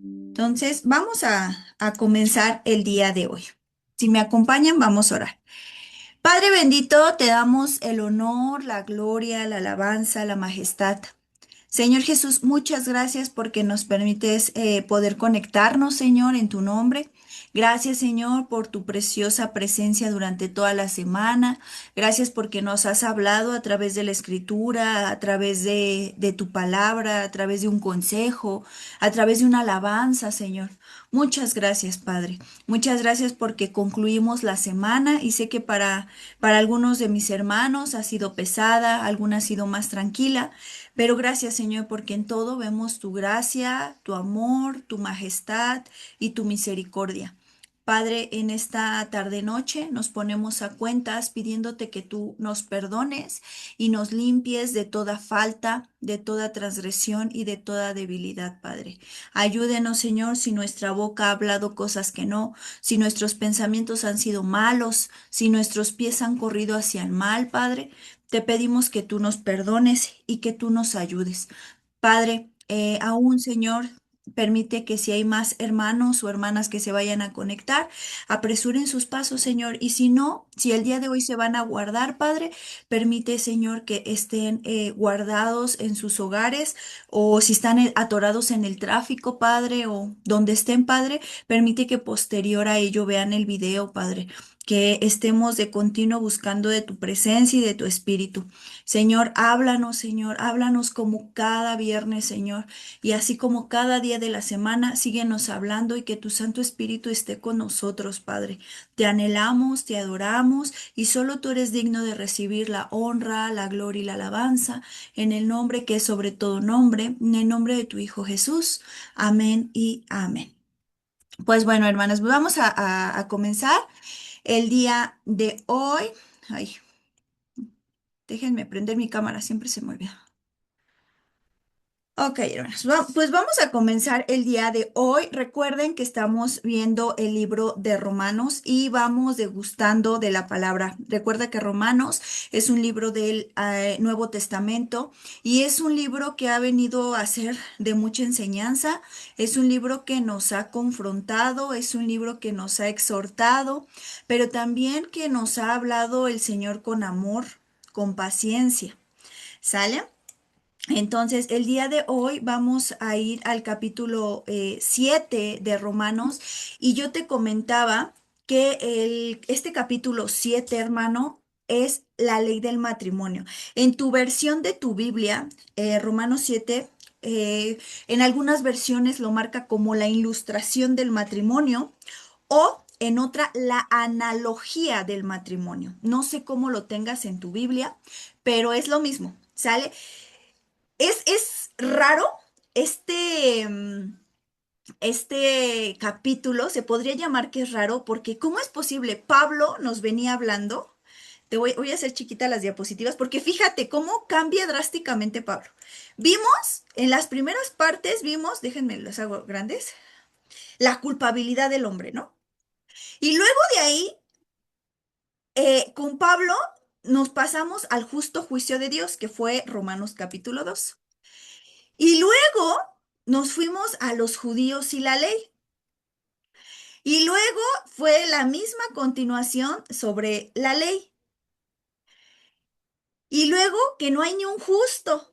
Entonces, vamos a comenzar el día de hoy. Si me acompañan, vamos a orar. Padre bendito, te damos el honor, la gloria, la alabanza, la majestad. Señor Jesús, muchas gracias porque nos permites poder conectarnos, Señor, en tu nombre. Gracias, Señor, por tu preciosa presencia durante toda la semana. Gracias porque nos has hablado a través de la escritura, a través de tu palabra, a través de un consejo, a través de una alabanza, Señor. Muchas gracias, Padre. Muchas gracias porque concluimos la semana y sé que para algunos de mis hermanos ha sido pesada, alguna ha sido más tranquila. Pero gracias, Señor, porque en todo vemos tu gracia, tu amor, tu majestad y tu misericordia. Padre, en esta tarde-noche nos ponemos a cuentas pidiéndote que tú nos perdones y nos limpies de toda falta, de toda transgresión y de toda debilidad, Padre. Ayúdenos, Señor, si nuestra boca ha hablado cosas que no, si nuestros pensamientos han sido malos, si nuestros pies han corrido hacia el mal, Padre. Te pedimos que tú nos perdones y que tú nos ayudes. Padre, aún Señor, permite que si hay más hermanos o hermanas que se vayan a conectar, apresuren sus pasos, Señor. Y si no, si el día de hoy se van a guardar, Padre, permite, Señor, que estén guardados en sus hogares o si están atorados en el tráfico, Padre, o donde estén, Padre, permite que posterior a ello vean el video, Padre. Que estemos de continuo buscando de tu presencia y de tu espíritu. Señor, háblanos como cada viernes, Señor, y así como cada día de la semana, síguenos hablando y que tu Santo Espíritu esté con nosotros, Padre. Te anhelamos, te adoramos y solo tú eres digno de recibir la honra, la gloria y la alabanza en el nombre que es sobre todo nombre, en el nombre de tu Hijo Jesús. Amén y amén. Pues bueno, hermanos, vamos a comenzar el día de hoy. Ay, déjenme prender mi cámara, siempre se me olvida. Ok, hermanos, pues vamos a comenzar el día de hoy. Recuerden que estamos viendo el libro de Romanos y vamos degustando de la palabra. Recuerda que Romanos es un libro del Nuevo Testamento y es un libro que ha venido a ser de mucha enseñanza. Es un libro que nos ha confrontado, es un libro que nos ha exhortado, pero también que nos ha hablado el Señor con amor, con paciencia. ¿Sale? Entonces, el día de hoy vamos a ir al capítulo 7 de Romanos y yo te comentaba que este capítulo 7, hermano, es la ley del matrimonio. En tu versión de tu Biblia, Romanos 7, en algunas versiones lo marca como la ilustración del matrimonio o en otra la analogía del matrimonio. No sé cómo lo tengas en tu Biblia, pero es lo mismo, ¿sale? Es raro este capítulo, se podría llamar que es raro porque ¿cómo es posible? Pablo nos venía hablando, voy a hacer chiquita las diapositivas porque fíjate cómo cambia drásticamente Pablo. Vimos, en las primeras partes vimos, déjenme los hago grandes, la culpabilidad del hombre, ¿no? Y luego de ahí, con Pablo nos pasamos al justo juicio de Dios, que fue Romanos capítulo 2. Y luego nos fuimos a los judíos y la ley. Y luego fue la misma continuación sobre la ley. Y luego que no hay ni un justo.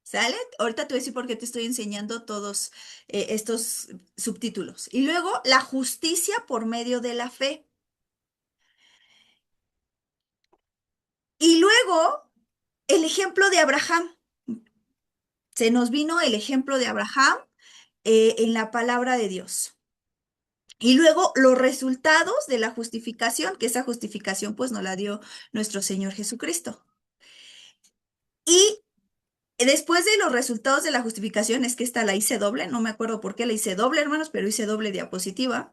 ¿Sale? Ahorita te voy a decir por qué te estoy enseñando todos estos subtítulos. Y luego la justicia por medio de la fe. Y luego el ejemplo de Abraham. Se nos vino el ejemplo de Abraham en la palabra de Dios. Y luego los resultados de la justificación, que esa justificación pues nos la dio nuestro Señor Jesucristo. Y después de los resultados de la justificación, es que esta la hice doble, no me acuerdo por qué la hice doble, hermanos, pero hice doble diapositiva.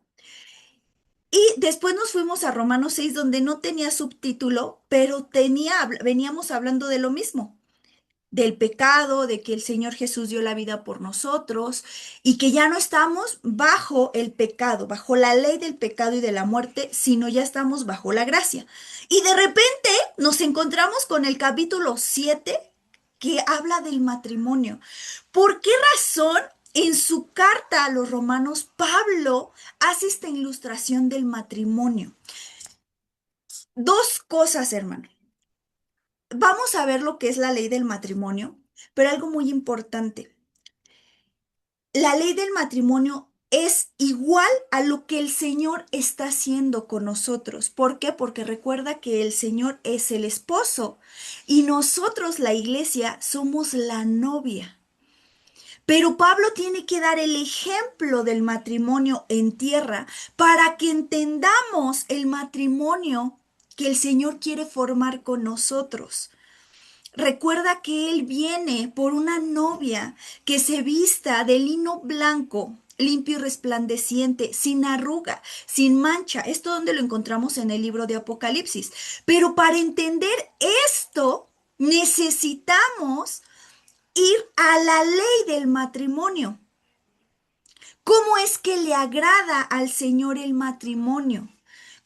Y después nos fuimos a Romanos 6, donde no tenía subtítulo, pero veníamos hablando de lo mismo, del pecado, de que el Señor Jesús dio la vida por nosotros y que ya no estamos bajo el pecado, bajo la ley del pecado y de la muerte, sino ya estamos bajo la gracia. Y de repente nos encontramos con el capítulo 7 que habla del matrimonio. ¿Por qué razón En su carta a los romanos, Pablo hace esta ilustración del matrimonio. Dos cosas, hermano. Vamos a ver lo que es la ley del matrimonio, pero algo muy importante. La ley del matrimonio es igual a lo que el Señor está haciendo con nosotros. ¿Por qué? Porque recuerda que el Señor es el esposo y nosotros, la iglesia, somos la novia. Pero Pablo tiene que dar el ejemplo del matrimonio en tierra para que entendamos el matrimonio que el Señor quiere formar con nosotros. Recuerda que Él viene por una novia que se vista de lino blanco, limpio y resplandeciente, sin arruga, sin mancha. Esto donde lo encontramos en el libro de Apocalipsis. Pero para entender esto, necesitamos ir a la ley del matrimonio. ¿Cómo es que le agrada al Señor el matrimonio?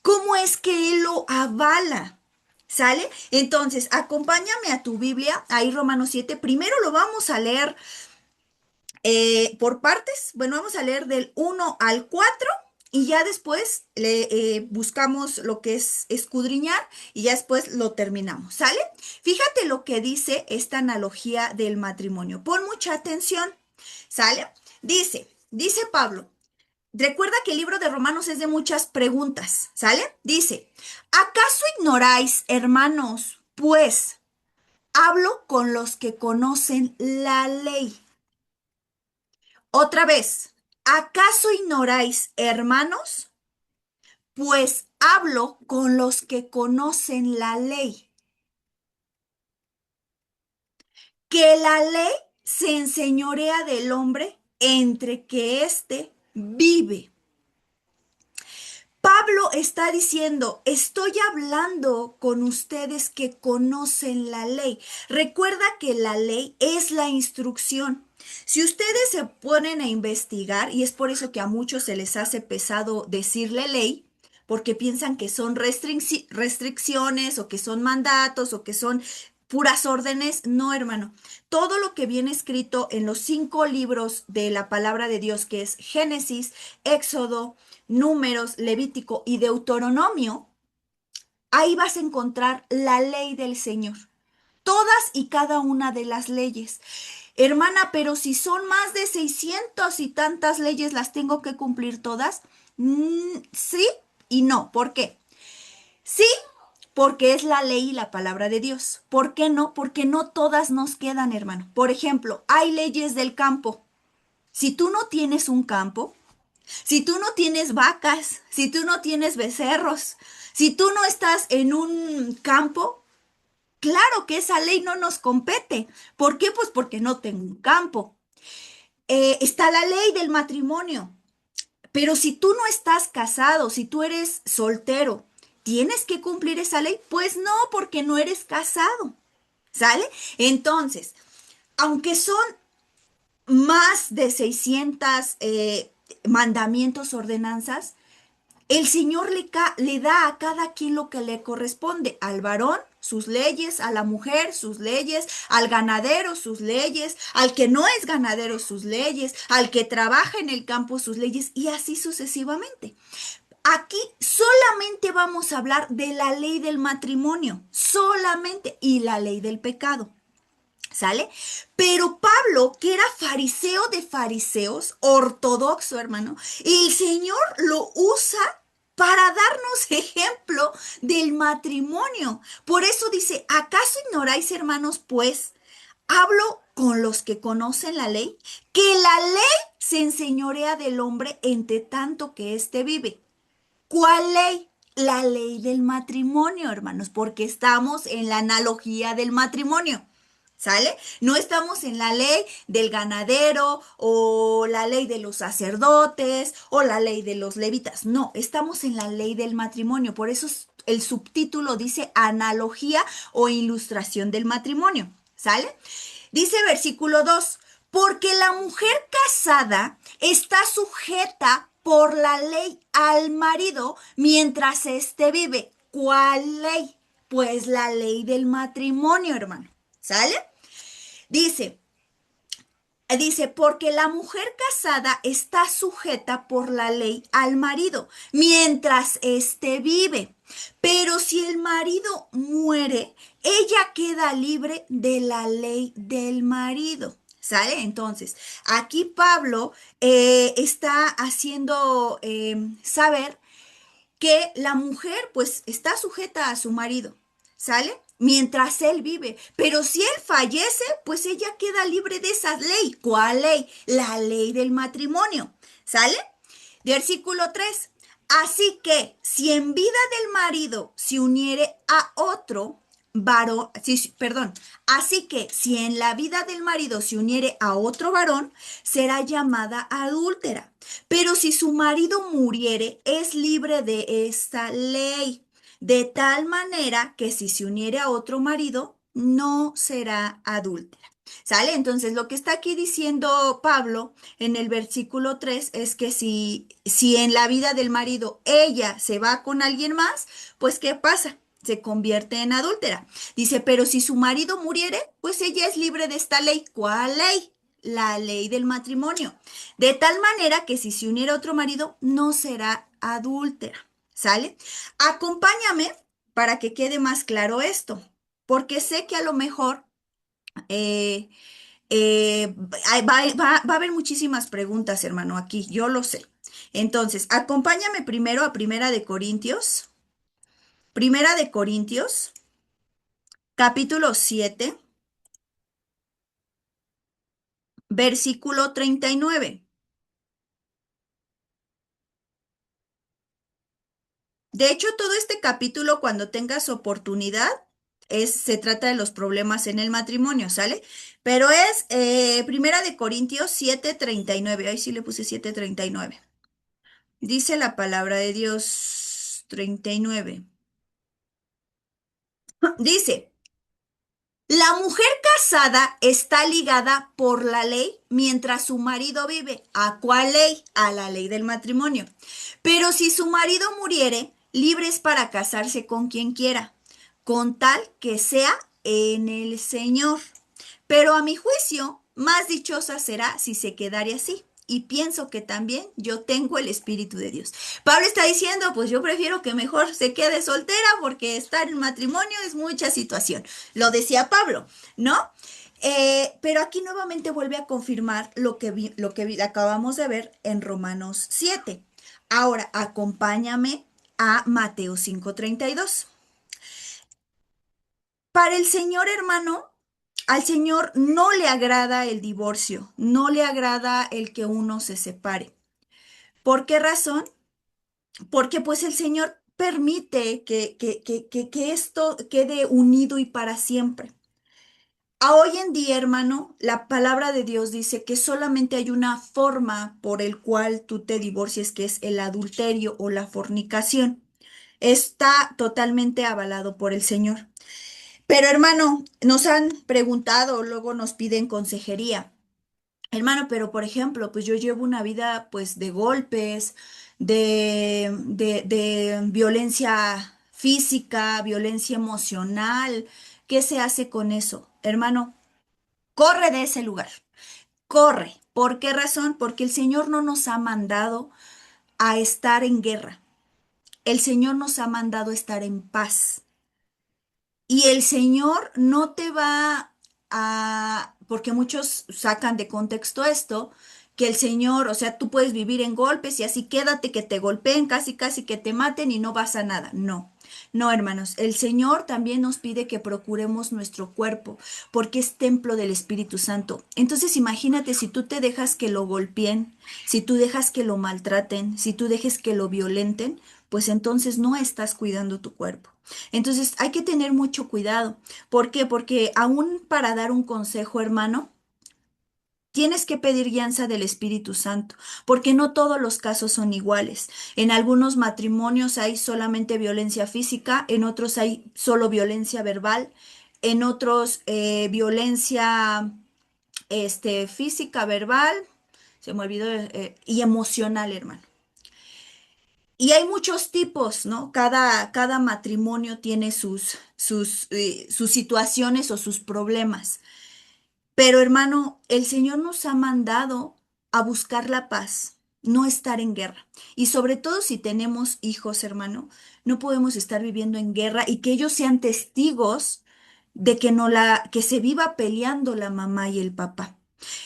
¿Cómo es que Él lo avala? ¿Sale? Entonces, acompáñame a tu Biblia, ahí Romanos 7. Primero lo vamos a leer por partes. Bueno, vamos a leer del 1 al 4 y ya después le buscamos lo que es escudriñar y ya después lo terminamos. ¿Sale? Fíjate lo que dice esta analogía del matrimonio. Pon mucha atención. ¿Sale? Dice Pablo. Recuerda que el libro de Romanos es de muchas preguntas, ¿sale? Dice, ¿acaso ignoráis, hermanos? Pues hablo con los que conocen la ley. Otra vez, ¿acaso ignoráis, hermanos? Pues hablo con los que conocen la ley. Que la ley se enseñorea del hombre entre que éste vive. Pablo está diciendo, estoy hablando con ustedes que conocen la ley. Recuerda que la ley es la instrucción. Si ustedes se ponen a investigar, y es por eso que a muchos se les hace pesado decirle ley, porque piensan que son restricciones o que son mandatos o que son puras órdenes. No, hermano. Todo lo que viene escrito en los 5 libros de la palabra de Dios, que es Génesis, Éxodo, Números, Levítico y Deuteronomio, ahí vas a encontrar la ley del Señor. Todas y cada una de las leyes. Hermana, pero si son más de 600 y tantas leyes, ¿las tengo que cumplir todas? Sí y no. ¿Por qué? Sí, porque es la ley y la palabra de Dios. ¿Por qué no? Porque no todas nos quedan, hermano. Por ejemplo, hay leyes del campo. Si tú no tienes un campo, si tú no tienes vacas, si tú no tienes becerros, si tú no estás en un campo, claro que esa ley no nos compete. ¿Por qué? Pues porque no tengo un campo. Está la ley del matrimonio. Pero si tú no estás casado, si tú eres soltero, ¿tienes que cumplir esa ley? Pues no, porque no eres casado. ¿Sale? Entonces, aunque son más de 600 mandamientos, ordenanzas, el Señor le da a cada quien lo que le corresponde. Al varón sus leyes, a la mujer sus leyes, al ganadero sus leyes, al que no es ganadero sus leyes, al que trabaja en el campo sus leyes y así sucesivamente. Aquí solamente vamos a hablar de la ley del matrimonio, solamente, y la ley del pecado. ¿Sale? Pero Pablo, que era fariseo de fariseos, ortodoxo, hermano, el Señor lo usa para darnos ejemplo del matrimonio. Por eso dice, ¿acaso ignoráis, hermanos, pues, hablo con los que conocen la ley, que la ley se enseñorea del hombre entre tanto que éste vive? ¿Cuál ley? La ley del matrimonio, hermanos, porque estamos en la analogía del matrimonio. ¿Sale? No estamos en la ley del ganadero o la ley de los sacerdotes o la ley de los levitas. No, estamos en la ley del matrimonio. Por eso el subtítulo dice analogía o ilustración del matrimonio. ¿Sale? Dice versículo 2, porque la mujer casada está sujeta por la ley al marido mientras éste vive. ¿Cuál ley? Pues la ley del matrimonio, hermano. ¿Sale? Dice, Dice, porque la mujer casada está sujeta por la ley al marido mientras éste vive. Pero si el marido muere, ella queda libre de la ley del marido. ¿Sale? Entonces, aquí Pablo está haciendo saber que la mujer pues está sujeta a su marido, ¿sale? Mientras él vive. Pero si él fallece, pues ella queda libre de esa ley. ¿Cuál ley? La ley del matrimonio, ¿sale? Versículo 3. Así que si en vida del marido se uniere a otro varón, sí, perdón, así que si en la vida del marido se uniere a otro varón, será llamada adúltera. Pero si su marido muriere, es libre de esta ley, de tal manera que si se uniere a otro marido, no será adúltera. ¿Sale? Entonces, lo que está aquí diciendo Pablo en el versículo 3 es que si en la vida del marido ella se va con alguien más, pues ¿qué pasa? Se convierte en adúltera. Dice, pero si su marido muriere, pues ella es libre de esta ley. ¿Cuál ley? La ley del matrimonio. De tal manera que si se uniera a otro marido, no será adúltera. ¿Sale? Acompáñame para que quede más claro esto, porque sé que a lo mejor eh, va a haber muchísimas preguntas, hermano, aquí, yo lo sé. Entonces, acompáñame primero a Primera de Corintios, capítulo 7, versículo 39. De hecho, todo este capítulo, cuando tengas oportunidad, se trata de los problemas en el matrimonio, ¿sale? Pero es Primera de Corintios 7:39. Ahí sí le puse 7:39. Dice la palabra de Dios 39. Dice, la mujer casada está ligada por la ley mientras su marido vive. ¿A cuál ley? A la ley del matrimonio. Pero si su marido muriere, libre es para casarse con quien quiera, con tal que sea en el Señor. Pero a mi juicio, más dichosa será si se quedare así. Y pienso que también yo tengo el Espíritu de Dios. Pablo está diciendo, pues yo prefiero que mejor se quede soltera porque estar en matrimonio es mucha situación. Lo decía Pablo, ¿no? Pero aquí nuevamente vuelve a confirmar acabamos de ver en Romanos 7. Ahora, acompáñame a Mateo 5:32. Para el Señor, hermano, al Señor no le agrada el divorcio, no le agrada el que uno se separe. ¿Por qué razón? Porque pues el Señor permite que esto quede unido y para siempre. A hoy en día, hermano, la palabra de Dios dice que solamente hay una forma por el cual tú te divorcies, que es el adulterio o la fornicación. Está totalmente avalado por el Señor. Pero hermano, nos han preguntado, luego nos piden consejería. Hermano, pero por ejemplo, pues yo llevo una vida pues de golpes, de violencia física, violencia emocional. ¿Qué se hace con eso? Hermano, corre de ese lugar, corre. ¿Por qué razón? Porque el Señor no nos ha mandado a estar en guerra. El Señor nos ha mandado a estar en paz. Y el Señor no te va porque muchos sacan de contexto esto, que el Señor, o sea, tú puedes vivir en golpes y así quédate que te golpeen, casi, casi que te maten y no vas a nada. No, no, hermanos, el Señor también nos pide que procuremos nuestro cuerpo, porque es templo del Espíritu Santo. Entonces, imagínate si tú te dejas que lo golpeen, si tú dejas que lo maltraten, si tú dejes que lo violenten, pues entonces no estás cuidando tu cuerpo. Entonces hay que tener mucho cuidado. ¿Por qué? Porque aún para dar un consejo, hermano, tienes que pedir guianza del Espíritu Santo, porque no todos los casos son iguales. En algunos matrimonios hay solamente violencia física, en otros hay solo violencia verbal, en otros violencia física, verbal, se me olvidó, y emocional, hermano. Y hay muchos tipos, ¿no? Cada matrimonio tiene sus situaciones o sus problemas. Pero hermano, el Señor nos ha mandado a buscar la paz, no estar en guerra. Y sobre todo si tenemos hijos, hermano, no podemos estar viviendo en guerra y que ellos sean testigos de que que se viva peleando la mamá y el papá.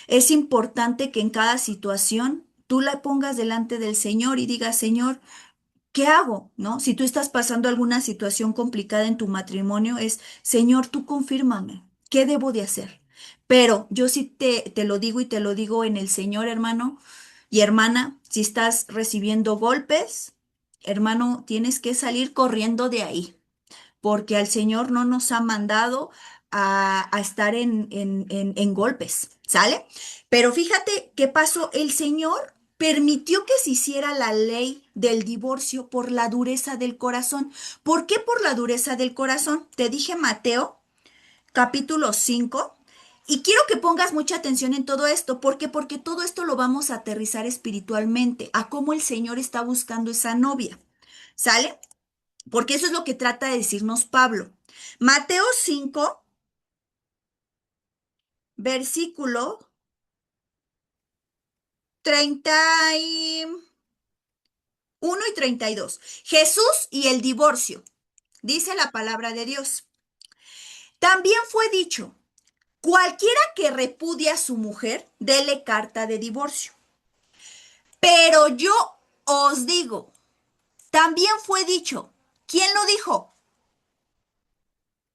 Es importante que en cada situación tú la pongas delante del Señor y digas, Señor, ¿qué hago? ¿No? Si tú estás pasando alguna situación complicada en tu matrimonio, es, Señor, tú confírmame, ¿qué debo de hacer? Pero yo sí te lo digo y te lo digo en el Señor, hermano y hermana, si estás recibiendo golpes, hermano, tienes que salir corriendo de ahí porque al Señor no nos ha mandado a estar en golpes, ¿sale? Pero fíjate qué pasó, el Señor permitió que se hiciera la ley del divorcio por la dureza del corazón. ¿Por qué por la dureza del corazón? Te dije Mateo capítulo 5. Y quiero que pongas mucha atención en todo esto. ¿Por qué? Porque todo esto lo vamos a aterrizar espiritualmente, a cómo el Señor está buscando esa novia. ¿Sale? Porque eso es lo que trata de decirnos Pablo. Mateo 5, versículo 31 y 32. Jesús y el divorcio, dice la palabra de Dios. También fue dicho, cualquiera que repudia a su mujer, dele carta de divorcio. Pero yo os digo, también fue dicho, ¿quién lo dijo?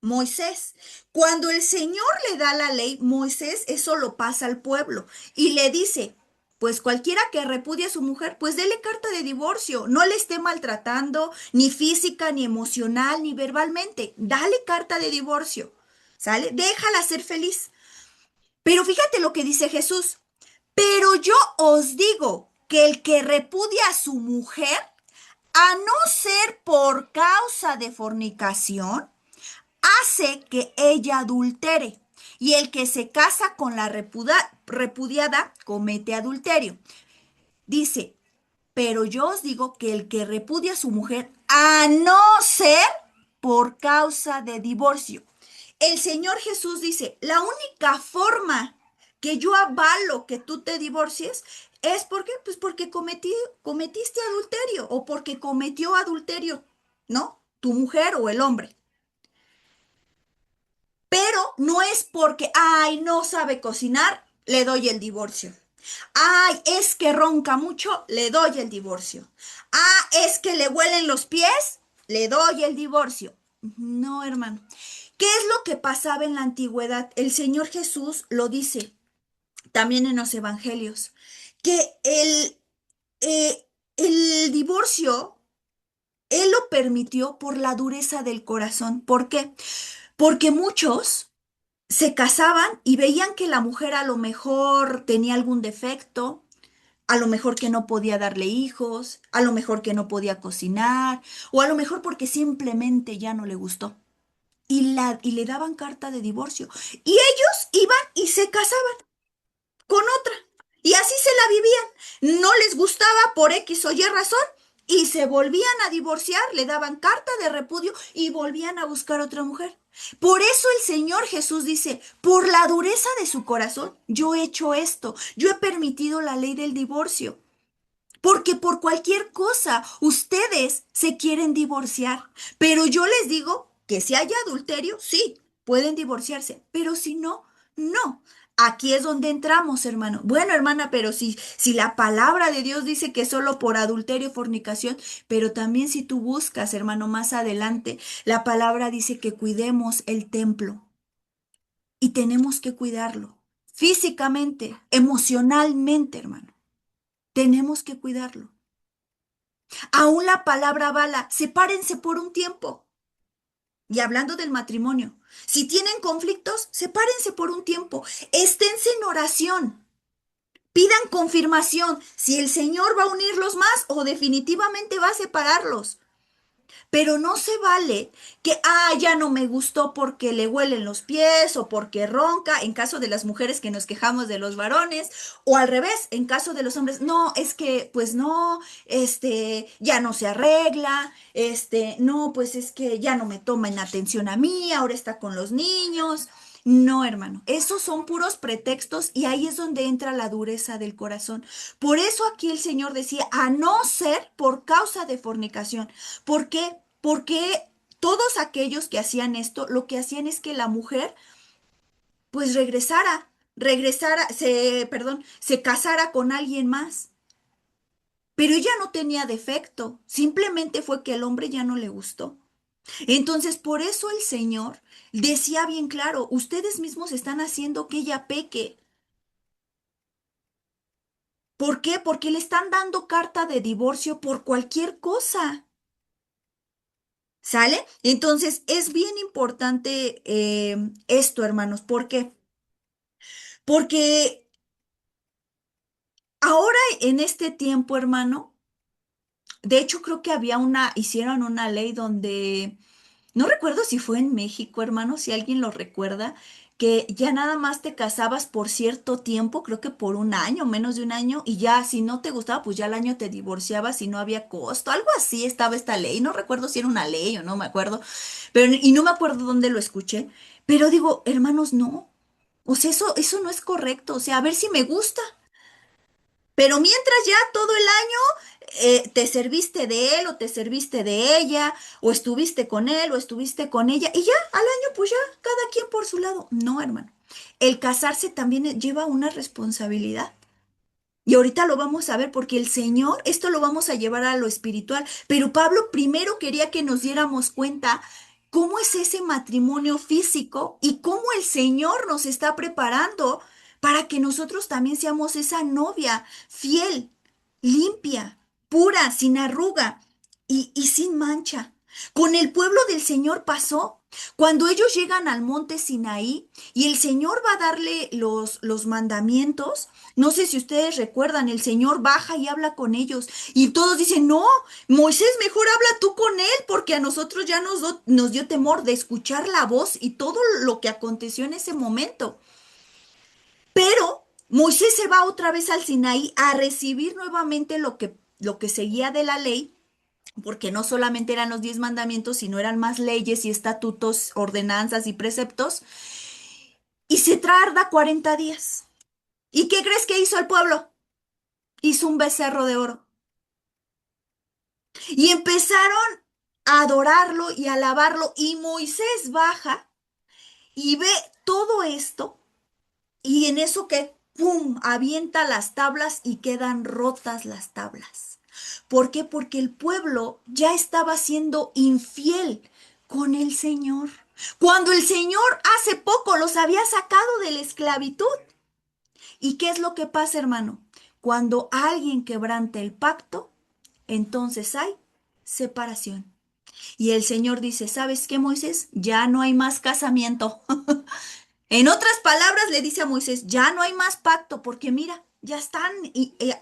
Moisés. Cuando el Señor le da la ley, Moisés eso lo pasa al pueblo y le dice, pues cualquiera que repudie a su mujer, pues dele carta de divorcio, no le esté maltratando, ni física, ni emocional, ni verbalmente, dale carta de divorcio, ¿sale? Déjala ser feliz. Pero fíjate lo que dice Jesús, pero yo os digo que el que repudia a su mujer, a no ser por causa de fornicación, hace que ella adultere. Y el que se casa con la repudiada comete adulterio. Dice, pero yo os digo que el que repudia a su mujer, a no ser por causa de divorcio. El Señor Jesús dice, la única forma que yo avalo que tú te divorcies es porque, pues porque cometiste adulterio o porque cometió adulterio, ¿no? Tu mujer o el hombre. Pero no es porque, ay, no sabe cocinar, le doy el divorcio. Ay, es que ronca mucho, le doy el divorcio. Ah, es que le huelen los pies, le doy el divorcio. No, hermano. ¿Qué es lo que pasaba en la antigüedad? El Señor Jesús lo dice también en los evangelios, que el divorcio, Él lo permitió por la dureza del corazón. ¿Por qué? Porque muchos se casaban y veían que la mujer a lo mejor tenía algún defecto, a lo mejor que no podía darle hijos, a lo mejor que no podía cocinar, o a lo mejor porque simplemente ya no le gustó. Y le daban carta de divorcio. Y ellos iban y se casaban con otra. Y así se la vivían. No les gustaba por X o Y razón y se volvían a divorciar, le daban carta de repudio y volvían a buscar otra mujer. Por eso el Señor Jesús dice, por la dureza de su corazón, yo he hecho esto, yo he permitido la ley del divorcio. Porque por cualquier cosa ustedes se quieren divorciar. Pero yo les digo que si hay adulterio, sí, pueden divorciarse. Pero si no, no. Aquí es donde entramos, hermano. Bueno, hermana, pero si la palabra de Dios dice que solo por adulterio, fornicación, pero también si tú buscas, hermano, más adelante, la palabra dice que cuidemos el templo y tenemos que cuidarlo físicamente, emocionalmente, hermano. Tenemos que cuidarlo. Aún la palabra bala, sepárense por un tiempo. Y hablando del matrimonio, si tienen conflictos, sepárense por un tiempo. Esténse en oración. Pidan confirmación si el Señor va a unirlos más o definitivamente va a separarlos. Pero no se vale que, ya no me gustó porque le huelen los pies o porque ronca, en caso de las mujeres que nos quejamos de los varones, o al revés, en caso de los hombres, no, es que, pues no, ya no se arregla, no, pues es que ya no me toma en atención a mí, ahora está con los niños. No, hermano, esos son puros pretextos y ahí es donde entra la dureza del corazón. Por eso aquí el Señor decía, a no ser por causa de fornicación. ¿Por qué? Porque todos aquellos que hacían esto, lo que hacían es que la mujer pues perdón, se casara con alguien más. Pero ella no tenía defecto, simplemente fue que al hombre ya no le gustó. Entonces, por eso el Señor decía bien claro, ustedes mismos están haciendo que ella peque. ¿Por qué? Porque le están dando carta de divorcio por cualquier cosa. ¿Sale? Entonces, es bien importante esto, hermanos. ¿Por qué? Porque ahora en este tiempo, hermano, de hecho creo que hicieron una ley donde no recuerdo si fue en México, hermano, si alguien lo recuerda, que ya nada más te casabas por cierto tiempo, creo que por un año, menos de un año, y ya si no te gustaba, pues ya al año te divorciabas y no había costo. Algo así estaba esta ley. No recuerdo si era una ley o no me acuerdo, pero y no me acuerdo dónde lo escuché. Pero digo, hermanos, no. O sea, eso no es correcto. O sea, a ver si me gusta. Pero mientras ya todo el año te serviste de él o te serviste de ella, o estuviste con él o estuviste con ella, y ya al año pues ya cada quien por su lado. No, hermano. El casarse también lleva una responsabilidad. Y ahorita lo vamos a ver porque el Señor, esto lo vamos a llevar a lo espiritual, pero Pablo primero quería que nos diéramos cuenta cómo es ese matrimonio físico y cómo el Señor nos está preparando para que nosotros también seamos esa novia fiel, limpia, pura, sin arruga y sin mancha. Con el pueblo del Señor pasó. Cuando ellos llegan al monte Sinaí y el Señor va a darle los mandamientos, no sé si ustedes recuerdan, el Señor baja y habla con ellos y todos dicen, no, Moisés, mejor habla tú con él porque a nosotros ya nos dio temor de escuchar la voz y todo lo que aconteció en ese momento. Pero Moisés se va otra vez al Sinaí a recibir nuevamente lo que seguía de la ley, porque no solamente eran los 10 mandamientos, sino eran más leyes y estatutos, ordenanzas y preceptos, y se tarda 40 días. ¿Y qué crees que hizo el pueblo? Hizo un becerro de oro. Y empezaron a adorarlo y a alabarlo. Y Moisés baja y ve todo esto. Y en eso que, ¡pum!, avienta las tablas y quedan rotas las tablas. ¿Por qué? Porque el pueblo ya estaba siendo infiel con el Señor. Cuando el Señor hace poco los había sacado de la esclavitud. ¿Y qué es lo que pasa, hermano? Cuando alguien quebranta el pacto, entonces hay separación. Y el Señor dice, ¿sabes qué, Moisés? Ya no hay más casamiento. En otras palabras, le dice a Moisés, ya no hay más pacto, porque mira, ya están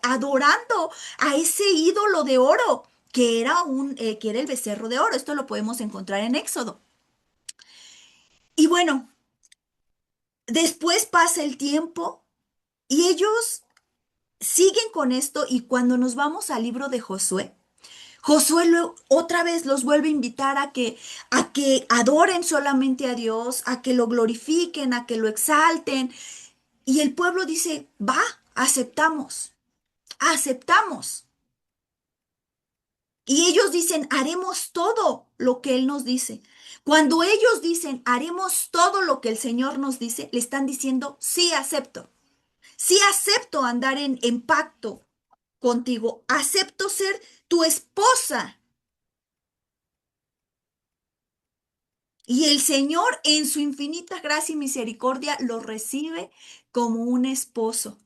adorando a ese ídolo de oro, que era el becerro de oro. Esto lo podemos encontrar en Éxodo. Y bueno, después pasa el tiempo y ellos siguen con esto y cuando nos vamos al libro de Josué, otra vez los vuelve a invitar a que adoren solamente a Dios, a que lo glorifiquen, a que lo exalten. Y el pueblo dice, va, aceptamos, aceptamos. Y ellos dicen, haremos todo lo que Él nos dice. Cuando ellos dicen, haremos todo lo que el Señor nos dice, le están diciendo, sí acepto andar en pacto contigo, acepto ser tu esposa. Y el Señor, en su infinita gracia y misericordia, lo recibe como un esposo.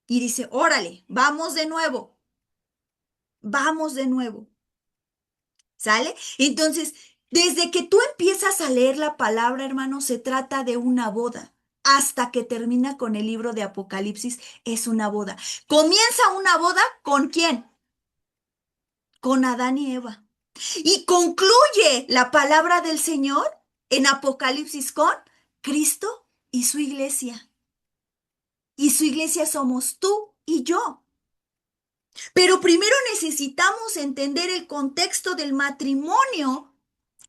Y dice, órale, vamos de nuevo, ¿sale? Entonces, desde que tú empiezas a leer la palabra, hermano, se trata de una boda. Hasta que termina con el libro de Apocalipsis, es una boda. Comienza una boda ¿con quién? Con Adán y Eva. Y concluye la palabra del Señor en Apocalipsis con Cristo y su iglesia. Y su iglesia somos tú y yo. Pero primero necesitamos entender el contexto del matrimonio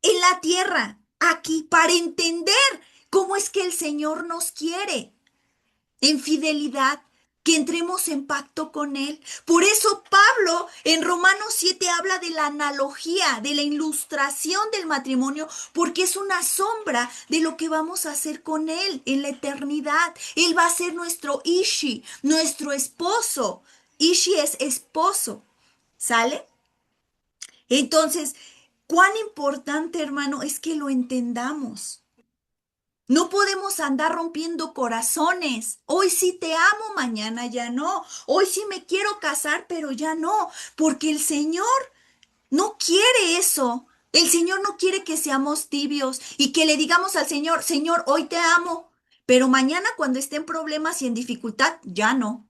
en la tierra, aquí, para entender ¿Cómo es que el Señor nos quiere? En fidelidad, que entremos en pacto con Él. Por eso Pablo en Romanos 7 habla de la analogía, de la ilustración del matrimonio, porque es una sombra de lo que vamos a hacer con Él en la eternidad. Él va a ser nuestro Ishi, nuestro esposo. Ishi es esposo, ¿sale? Entonces, cuán importante, hermano, es que lo entendamos. No podemos andar rompiendo corazones. Hoy sí te amo, mañana ya no. Hoy sí me quiero casar, pero ya no, porque el Señor no quiere eso. El Señor no quiere que seamos tibios y que le digamos al Señor, Señor, hoy te amo, pero mañana cuando esté en problemas y en dificultad, ya no.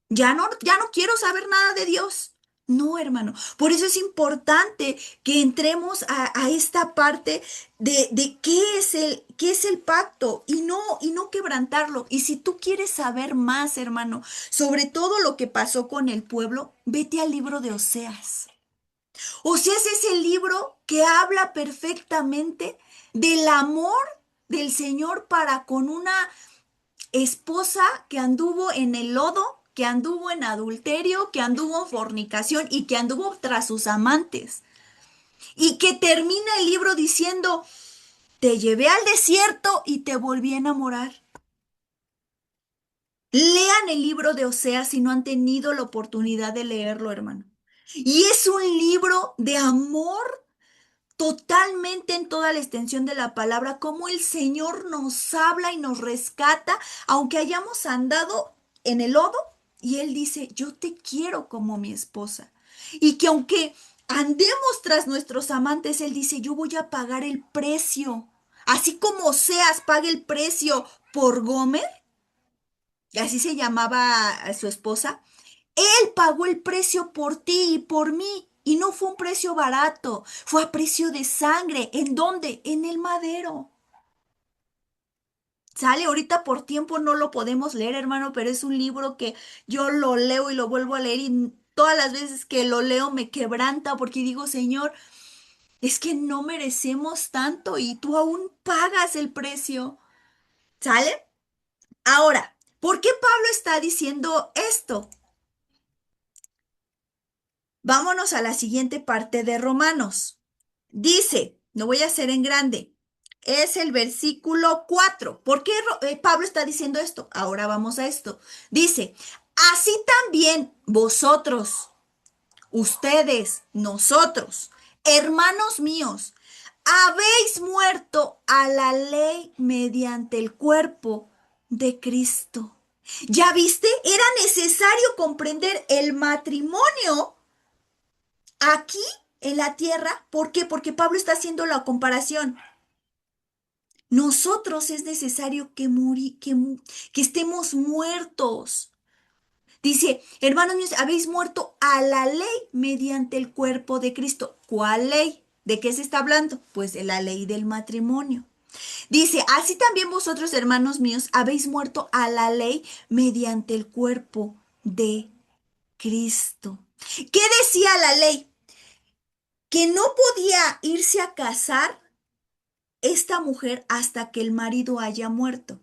Ya no quiero saber nada de Dios. No, hermano. Por eso es importante que entremos a esta parte de qué es el pacto y no quebrantarlo. Y si tú quieres saber más, hermano, sobre todo lo que pasó con el pueblo, vete al libro de Oseas. Oseas es el libro que habla perfectamente del amor del Señor para con una esposa que anduvo en el lodo, que anduvo en adulterio, que anduvo en fornicación y que anduvo tras sus amantes. Y que termina el libro diciendo, te llevé al desierto y te volví a enamorar. Lean el libro de Oseas si no han tenido la oportunidad de leerlo, hermano. Y es un libro de amor totalmente en toda la extensión de la palabra, como el Señor nos habla y nos rescata, aunque hayamos andado en el lodo, y Él dice, yo te quiero como mi esposa. Y que aunque andemos tras nuestros amantes, Él dice, yo voy a pagar el precio. Así como Oseas paga el precio por Gomer, y así se llamaba a su esposa, él pagó el precio por ti y por mí. Y no fue un precio barato, fue a precio de sangre. ¿En dónde? En el madero. Sale ahorita por tiempo, no lo podemos leer, hermano, pero es un libro que yo lo leo y lo vuelvo a leer y todas las veces que lo leo me quebranta porque digo, Señor, es que no merecemos tanto y tú aún pagas el precio. ¿Sale? Ahora, ¿por qué Pablo está diciendo esto? Vámonos a la siguiente parte de Romanos. Dice, lo voy a hacer en grande, es el versículo 4. ¿Por qué Pablo está diciendo esto? Ahora vamos a esto. Dice, así también vosotros, ustedes, nosotros, hermanos míos, habéis muerto a la ley mediante el cuerpo de Cristo. ¿Ya viste? Era necesario comprender el matrimonio aquí en la tierra. ¿Por qué? Porque Pablo está haciendo la comparación. Nosotros es necesario que estemos muertos. Dice, hermanos míos, habéis muerto a la ley mediante el cuerpo de Cristo. ¿Cuál ley? ¿De qué se está hablando? Pues de la ley del matrimonio. Dice, así también vosotros, hermanos míos, habéis muerto a la ley mediante el cuerpo de Cristo. ¿Qué decía la ley? Que no podía irse a casar esta mujer hasta que el marido haya muerto.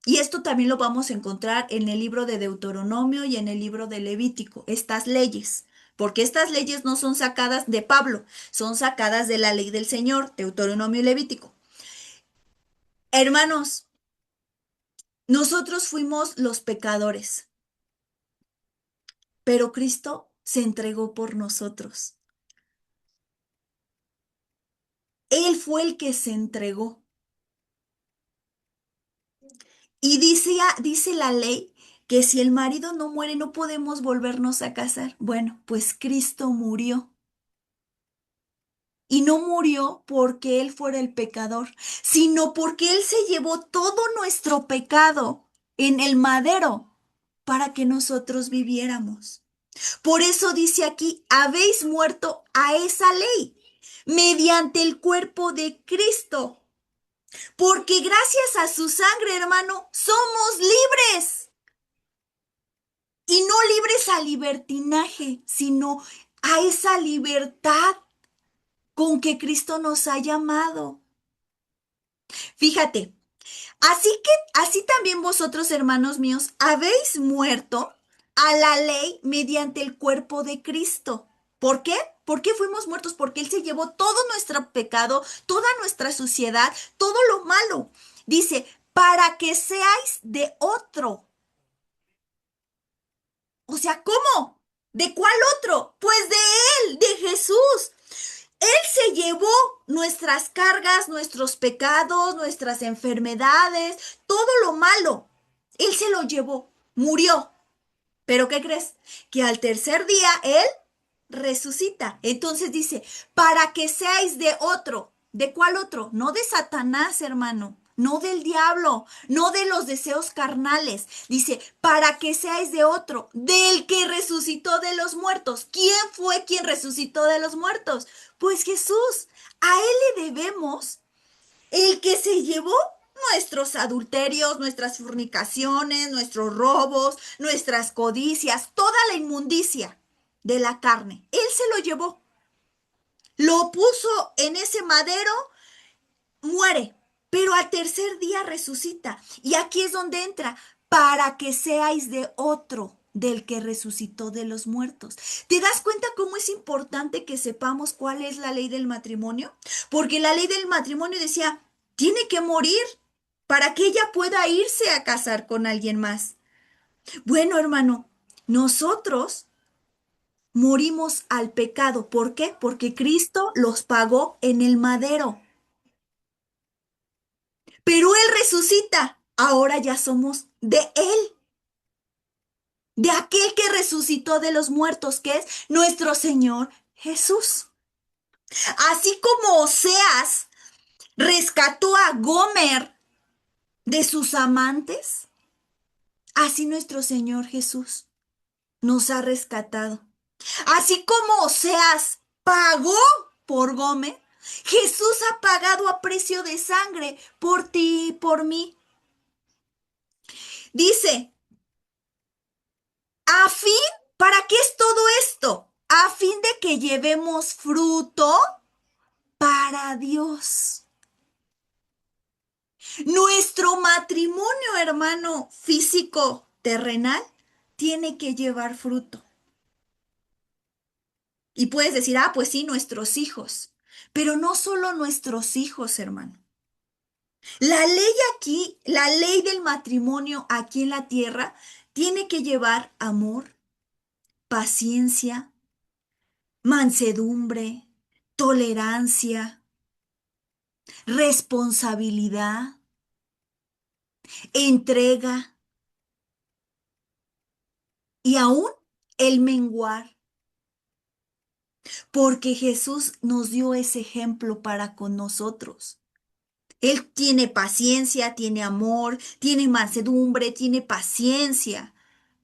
Y esto también lo vamos a encontrar en el libro de Deuteronomio y en el libro de Levítico, estas leyes, porque estas leyes no son sacadas de Pablo, son sacadas de la ley del Señor, Deuteronomio y Levítico. Hermanos, nosotros fuimos los pecadores, pero Cristo se entregó por nosotros. Él fue el que se entregó. Y dice la ley que si el marido no muere no podemos volvernos a casar. Bueno, pues Cristo murió. Y no murió porque Él fuera el pecador, sino porque Él se llevó todo nuestro pecado en el madero para que nosotros viviéramos. Por eso dice aquí, habéis muerto a esa ley mediante el cuerpo de Cristo, porque gracias a su sangre, hermano, somos libres. Y no libres a libertinaje, sino a esa libertad con que Cristo nos ha llamado. Fíjate, así también vosotros, hermanos míos, habéis muerto a la ley mediante el cuerpo de Cristo. ¿Por qué? ¿Por qué fuimos muertos? Porque Él se llevó todo nuestro pecado, toda nuestra suciedad, todo lo malo. Dice, para que seáis de otro. O sea, ¿cómo? ¿De cuál otro? Pues de Él, de Jesús. Él se llevó nuestras cargas, nuestros pecados, nuestras enfermedades, todo lo malo. Él se lo llevó, murió. Pero ¿qué crees? Que al tercer día Él resucita. Entonces dice, para que seáis de otro. ¿De cuál otro? No de Satanás, hermano. No del diablo, no de los deseos carnales. Dice, para que seáis de otro, del que resucitó de los muertos. ¿Quién fue quien resucitó de los muertos? Pues Jesús. A Él le debemos el que se llevó nuestros adulterios, nuestras fornicaciones, nuestros robos, nuestras codicias, toda la inmundicia de la carne. Él se lo llevó, lo puso en ese madero, muere, pero al tercer día resucita. Y aquí es donde entra, para que seáis de otro, del que resucitó de los muertos. ¿Te das cuenta cómo es importante que sepamos cuál es la ley del matrimonio? Porque la ley del matrimonio decía, tiene que morir para que ella pueda irse a casar con alguien más. Bueno, hermano, nosotros morimos al pecado. ¿Por qué? Porque Cristo los pagó en el madero. Pero Él resucita. Ahora ya somos de Él, de aquel que resucitó de los muertos, que es nuestro Señor Jesús. Así como Oseas rescató a Gomer de sus amantes, así nuestro Señor Jesús nos ha rescatado. Así como Oseas pagó por Gomer, Jesús ha pagado a precio de sangre por ti y por mí. Dice, a fin, ¿para qué es todo esto? A fin de que llevemos fruto para Dios. Nuestro matrimonio, hermano, físico, terrenal, tiene que llevar fruto. Y puedes decir, ah, pues sí, nuestros hijos. Pero no solo nuestros hijos, hermano. La ley aquí, la ley del matrimonio aquí en la tierra, tiene que llevar amor, paciencia, mansedumbre, tolerancia, responsabilidad, entrega y aún el menguar, porque Jesús nos dio ese ejemplo para con nosotros. Él tiene paciencia, tiene amor, tiene mansedumbre, tiene paciencia.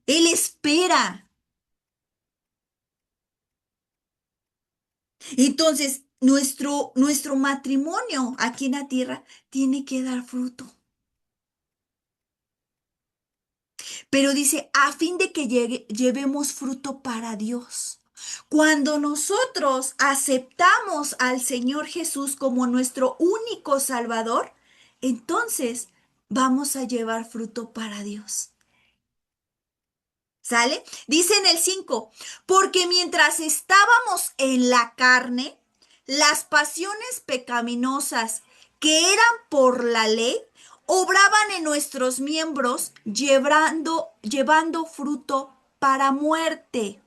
Él espera. Entonces, nuestro matrimonio aquí en la tierra tiene que dar fruto. Pero dice, a fin de que llevemos fruto para Dios. Cuando nosotros aceptamos al Señor Jesús como nuestro único Salvador, entonces vamos a llevar fruto para Dios. ¿Sale? Dice en el 5, porque mientras estábamos en la carne, las pasiones pecaminosas que eran por la ley obraban en nuestros miembros llevando fruto para muerte.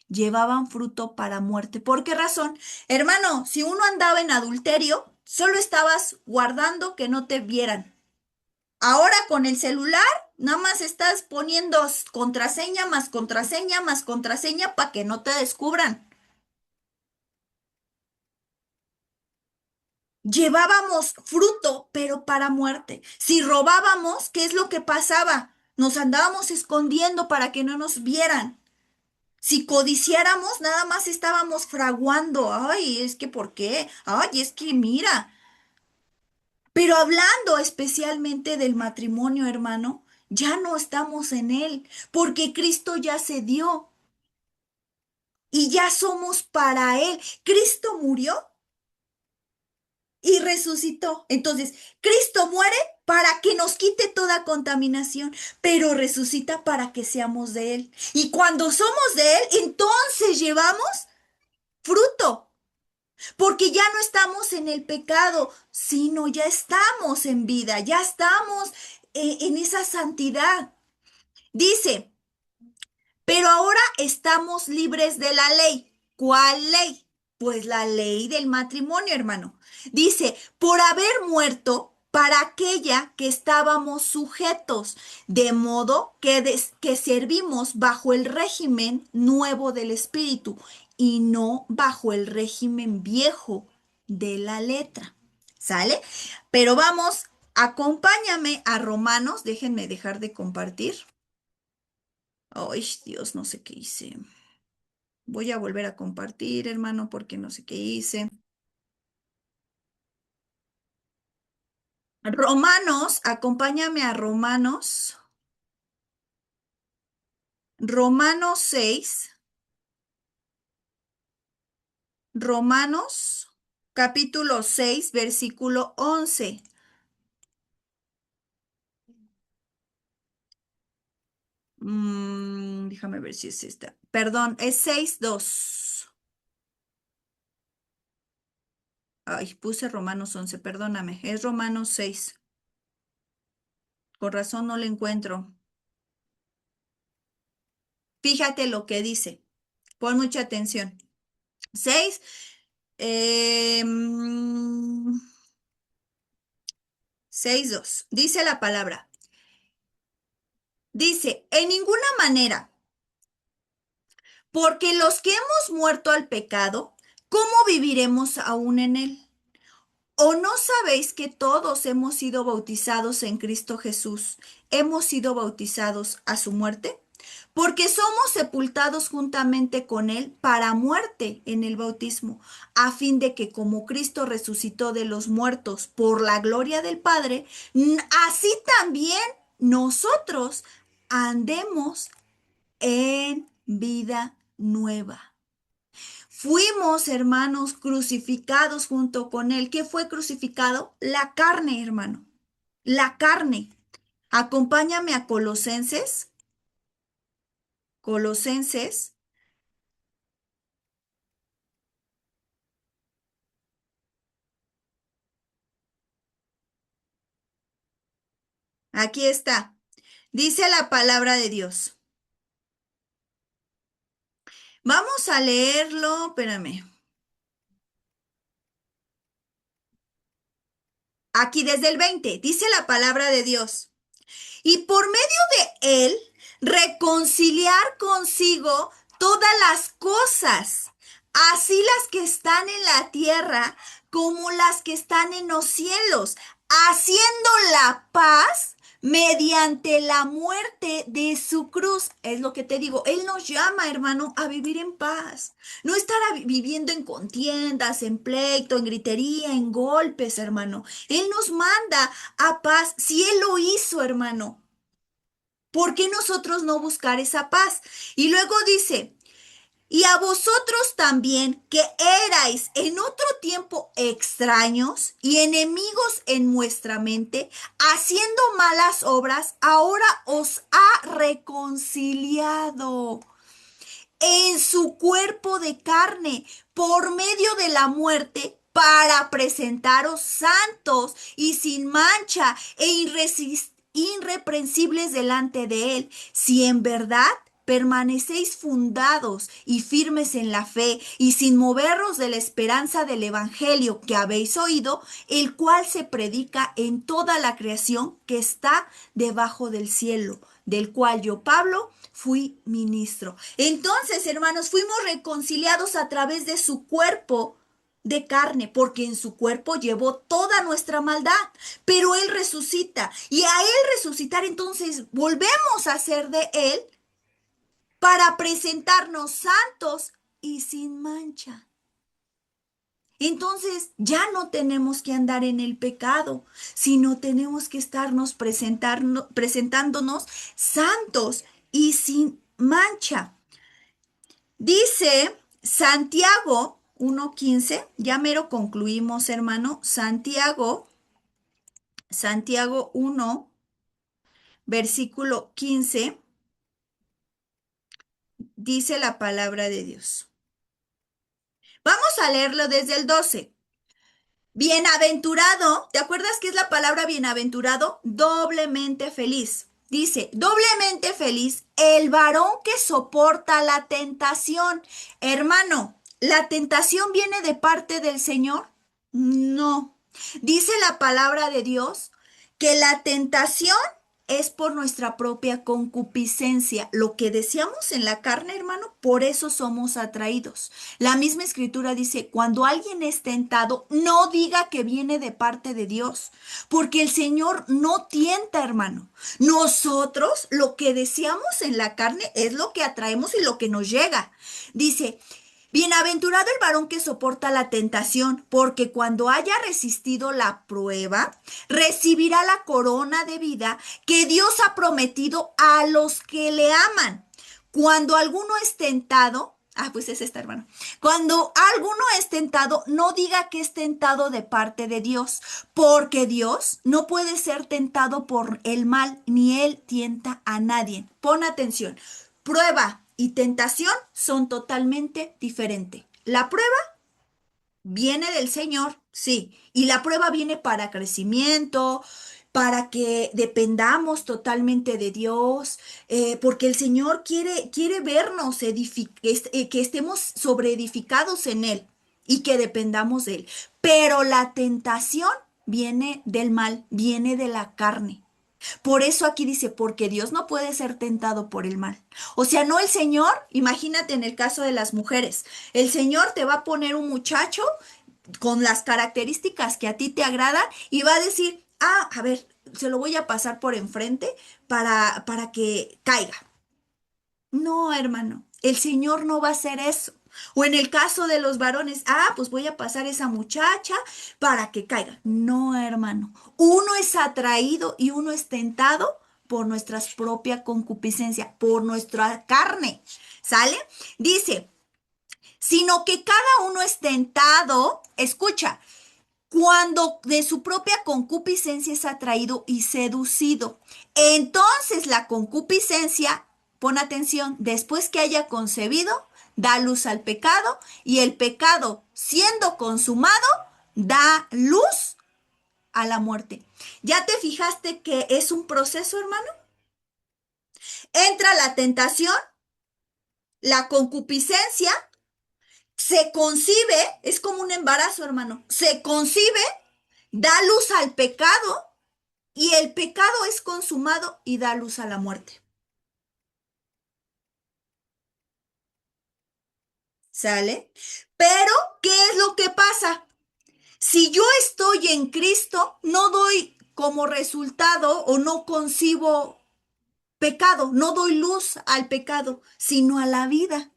Llevaban fruto para muerte. ¿Por qué razón? Hermano, si uno andaba en adulterio, solo estabas guardando que no te vieran. Ahora con el celular, nada más estás poniendo contraseña más contraseña más contraseña para que no te descubran. Llevábamos fruto, pero para muerte. Si robábamos, ¿qué es lo que pasaba? Nos andábamos escondiendo para que no nos vieran. Si codiciáramos, nada más estábamos fraguando. Ay, es que ¿por qué? Ay, es que mira. Pero hablando especialmente del matrimonio, hermano, ya no estamos en él, porque Cristo ya se dio y ya somos para él. Cristo murió y resucitó. Entonces, Cristo muere para que nos quite toda contaminación, pero resucita para que seamos de Él. Y cuando somos de Él, entonces llevamos fruto, porque ya no estamos en el pecado, sino ya estamos en vida, ya estamos en esa santidad. Dice, pero ahora estamos libres de la ley. ¿Cuál ley? Pues la ley del matrimonio, hermano. Dice, por haber muerto para aquella que estábamos sujetos, de modo que servimos bajo el régimen nuevo del espíritu y no bajo el régimen viejo de la letra. ¿Sale? Pero vamos, acompáñame a Romanos, déjenme dejar de compartir. Ay, Dios, no sé qué hice. Voy a volver a compartir, hermano, porque no sé qué hice. Romanos, acompáñame a Romanos, Romanos 6, Romanos capítulo 6, versículo 11. Déjame ver si es esta. Perdón, es 6:2. Ay, puse Romanos 11, perdóname. Es Romanos 6. Por razón no le encuentro. Fíjate lo que dice. Pon mucha atención. 6. Eh, mm, 6:2. Dice la palabra. Dice, en ninguna manera, porque los que hemos muerto al pecado, ¿cómo viviremos aún en él? ¿O no sabéis que todos hemos sido bautizados en Cristo Jesús? ¿Hemos sido bautizados a su muerte? Porque somos sepultados juntamente con Él para muerte en el bautismo, a fin de que como Cristo resucitó de los muertos por la gloria del Padre, así también nosotros andemos en vida nueva. Fuimos, hermanos, crucificados junto con Él. ¿Qué fue crucificado? La carne, hermano. La carne. Acompáñame a Colosenses. Colosenses. Aquí está. Dice la palabra de Dios. Vamos a leerlo. Espérame. Aquí desde el 20. Dice la palabra de Dios. Y por medio de él reconciliar consigo todas las cosas, así las que están en la tierra como las que están en los cielos, haciendo la paz mediante la muerte de su cruz. Es lo que te digo, Él nos llama, hermano, a vivir en paz. No estar viviendo en contiendas, en pleito, en gritería, en golpes, hermano. Él nos manda a paz. Si Él lo hizo, hermano, ¿por qué nosotros no buscar esa paz? Y luego dice, y a vosotros también, que erais en otro tiempo extraños y enemigos en vuestra mente, haciendo malas obras, ahora os ha reconciliado en su cuerpo de carne por medio de la muerte para presentaros santos y sin mancha e irreprensibles delante de Él, si en verdad permanecéis fundados y firmes en la fe y sin moveros de la esperanza del Evangelio que habéis oído, el cual se predica en toda la creación que está debajo del cielo, del cual yo, Pablo, fui ministro. Entonces, hermanos, fuimos reconciliados a través de su cuerpo de carne, porque en su cuerpo llevó toda nuestra maldad, pero Él resucita y a Él resucitar entonces volvemos a ser de Él para presentarnos santos y sin mancha. Entonces ya no tenemos que andar en el pecado, sino tenemos que estarnos presentándonos santos y sin mancha. Dice Santiago 1:15, ya mero concluimos, hermano. Santiago 1, versículo 15, dice la palabra de Dios. Vamos a leerlo desde el 12. Bienaventurado, ¿te acuerdas qué es la palabra bienaventurado? Doblemente feliz. Dice, doblemente feliz el varón que soporta la tentación. Hermano, ¿la tentación viene de parte del Señor? No. Dice la palabra de Dios que la tentación es por nuestra propia concupiscencia. Lo que deseamos en la carne, hermano, por eso somos atraídos. La misma escritura dice, cuando alguien es tentado, no diga que viene de parte de Dios, porque el Señor no tienta, hermano. Nosotros lo que deseamos en la carne es lo que atraemos y lo que nos llega. Dice, bienaventurado el varón que soporta la tentación, porque cuando haya resistido la prueba, recibirá la corona de vida que Dios ha prometido a los que le aman. Cuando alguno es tentado, pues es esta, hermano. Cuando alguno es tentado, no diga que es tentado de parte de Dios, porque Dios no puede ser tentado por el mal, ni él tienta a nadie. Pon atención. Prueba y tentación son totalmente diferentes. La prueba viene del Señor, sí, y la prueba viene para crecimiento, para que dependamos totalmente de Dios, porque el Señor quiere vernos, que estemos sobreedificados en Él y que dependamos de Él. Pero la tentación viene del mal, viene de la carne. Por eso aquí dice, porque Dios no puede ser tentado por el mal. O sea, no el Señor, imagínate en el caso de las mujeres, el Señor te va a poner un muchacho con las características que a ti te agradan y va a decir, a ver, se lo voy a pasar por enfrente para que caiga. No, hermano, el Señor no va a hacer eso. O en el caso de los varones, pues voy a pasar esa muchacha para que caiga. No, hermano. Uno es atraído y uno es tentado por nuestra propia concupiscencia, por nuestra carne. ¿Sale? Dice, sino que cada uno es tentado, escucha, cuando de su propia concupiscencia es atraído y seducido. Entonces la concupiscencia, pon atención, después que haya concebido, da luz al pecado y el pecado, siendo consumado, da luz a la muerte. ¿Ya te fijaste que es un proceso, hermano? Entra la tentación, la concupiscencia, se concibe, es como un embarazo, hermano, se concibe, da luz al pecado y el pecado es consumado y da luz a la muerte. ¿Sale? Pero, ¿qué es lo que pasa? Si yo estoy en Cristo, no doy como resultado o no concibo pecado, no doy luz al pecado, sino a la vida.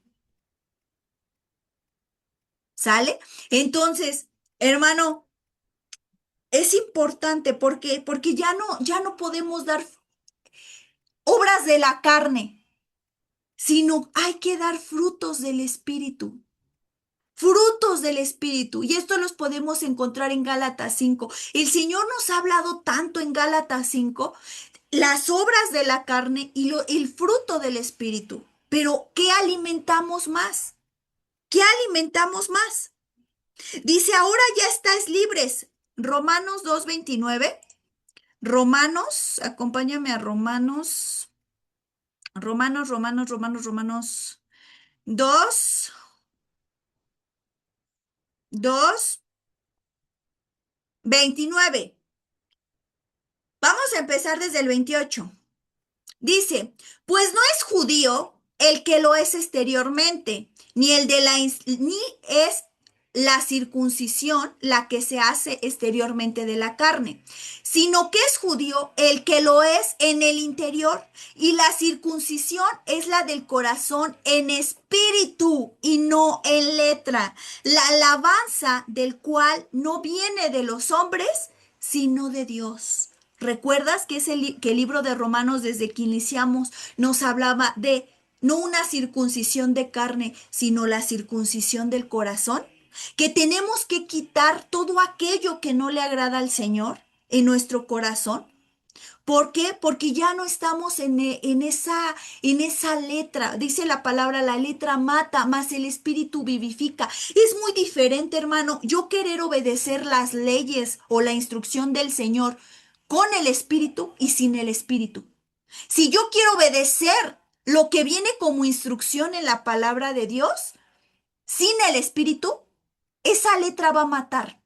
¿Sale? Entonces, hermano, es importante porque ya no podemos dar obras de la carne, sino hay que dar frutos del Espíritu. Frutos del Espíritu. Y esto los podemos encontrar en Gálatas 5. El Señor nos ha hablado tanto en Gálatas 5, las obras de la carne y el fruto del Espíritu. Pero, ¿qué alimentamos más? ¿Qué alimentamos más? Dice, ahora ya estáis libres. Romanos 2:29. Romanos, acompáñame a Romanos. Romanos 2:29. Vamos a empezar desde el 28. Dice, pues no es judío el que lo es exteriormente, ni es la circuncisión la que se hace exteriormente de la carne, sino que es judío el que lo es en el interior, y la circuncisión es la del corazón en espíritu y no en letra, la alabanza del cual no viene de los hombres, sino de Dios. ¿Recuerdas que el libro de Romanos, desde que iniciamos, nos hablaba de no una circuncisión de carne, sino la circuncisión del corazón? que tenemos que quitar todo aquello que no le agrada al Señor en nuestro corazón. ¿Por qué? Porque ya no estamos en esa letra. Dice la palabra, la letra mata, mas el espíritu vivifica. Es muy diferente, hermano, yo querer obedecer las leyes o la instrucción del Señor con el espíritu y sin el espíritu. Si yo quiero obedecer lo que viene como instrucción en la palabra de Dios, sin el espíritu, esa letra va a matar.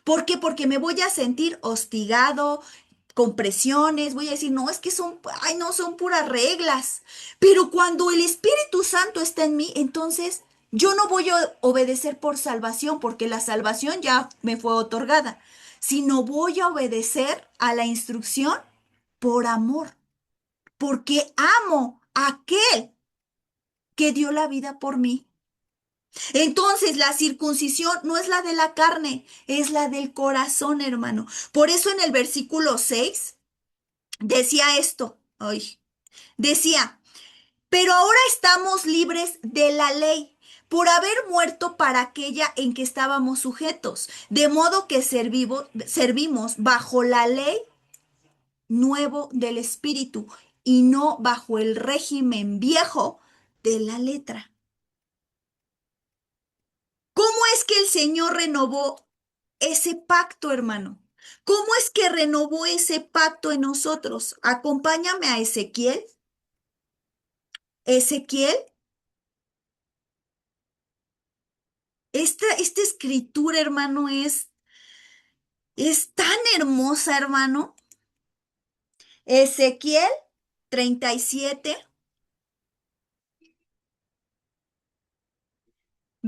¿Por qué? Porque me voy a sentir hostigado, con presiones, voy a decir, no, es que son, ay, no, son puras reglas. Pero cuando el Espíritu Santo está en mí, entonces yo no voy a obedecer por salvación, porque la salvación ya me fue otorgada, sino voy a obedecer a la instrucción por amor, porque amo a aquel que dio la vida por mí. Entonces, la circuncisión no es la de la carne, es la del corazón, hermano. Por eso en el versículo 6 decía esto, ay, decía, pero ahora estamos libres de la ley por haber muerto para aquella en que estábamos sujetos, de modo que servimos bajo la ley nuevo del Espíritu y no bajo el régimen viejo de la letra. ¿Cómo es que el Señor renovó ese pacto, hermano? ¿Cómo es que renovó ese pacto en nosotros? Acompáñame a Ezequiel. Ezequiel, esta escritura, hermano, es tan hermosa, hermano. Ezequiel 37,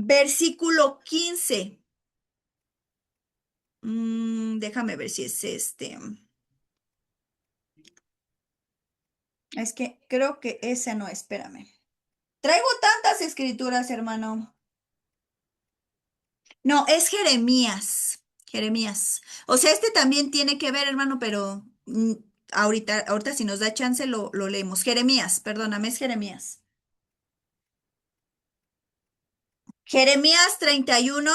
versículo 15. Déjame ver si es este. Es que creo que ese no, espérame. Traigo tantas escrituras, hermano. No, es Jeremías. Jeremías. O sea, este también tiene que ver, hermano, pero ahorita si nos da chance lo leemos. Jeremías, perdóname, es Jeremías. Jeremías 31.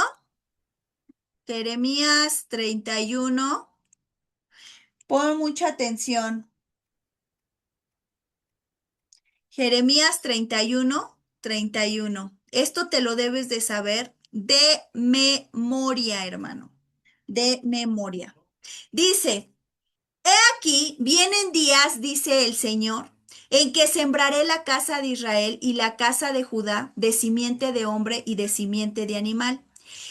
Jeremías 31. Pon mucha atención. Jeremías 31, 31. Esto te lo debes de saber de memoria, hermano. De memoria. Dice, aquí vienen días, dice el Señor, en que sembraré la casa de Israel y la casa de Judá de simiente de hombre y de simiente de animal.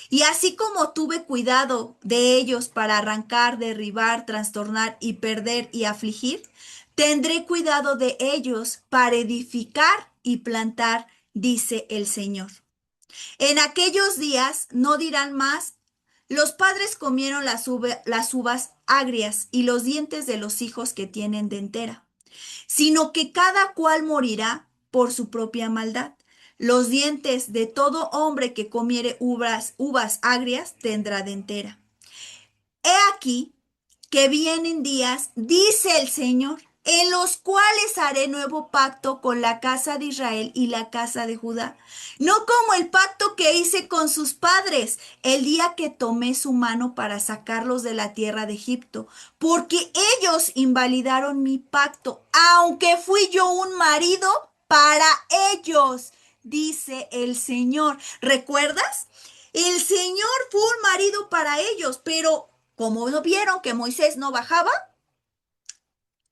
Y así como tuve cuidado de ellos para arrancar, derribar, trastornar y perder y afligir, tendré cuidado de ellos para edificar y plantar, dice el Señor. En aquellos días no dirán más, los padres comieron las uvas agrias y los dientes de los hijos que tienen dentera, sino que cada cual morirá por su propia maldad. Los dientes de todo hombre que comiere uvas agrias tendrá dentera. He aquí que vienen días, dice el Señor, en los cuales haré nuevo pacto con la casa de Israel y la casa de Judá, no como el pacto que hice con sus padres el día que tomé su mano para sacarlos de la tierra de Egipto, porque ellos invalidaron mi pacto, aunque fui yo un marido para ellos, dice el Señor. ¿Recuerdas? El Señor fue un marido para ellos, pero como no vieron que Moisés no bajaba,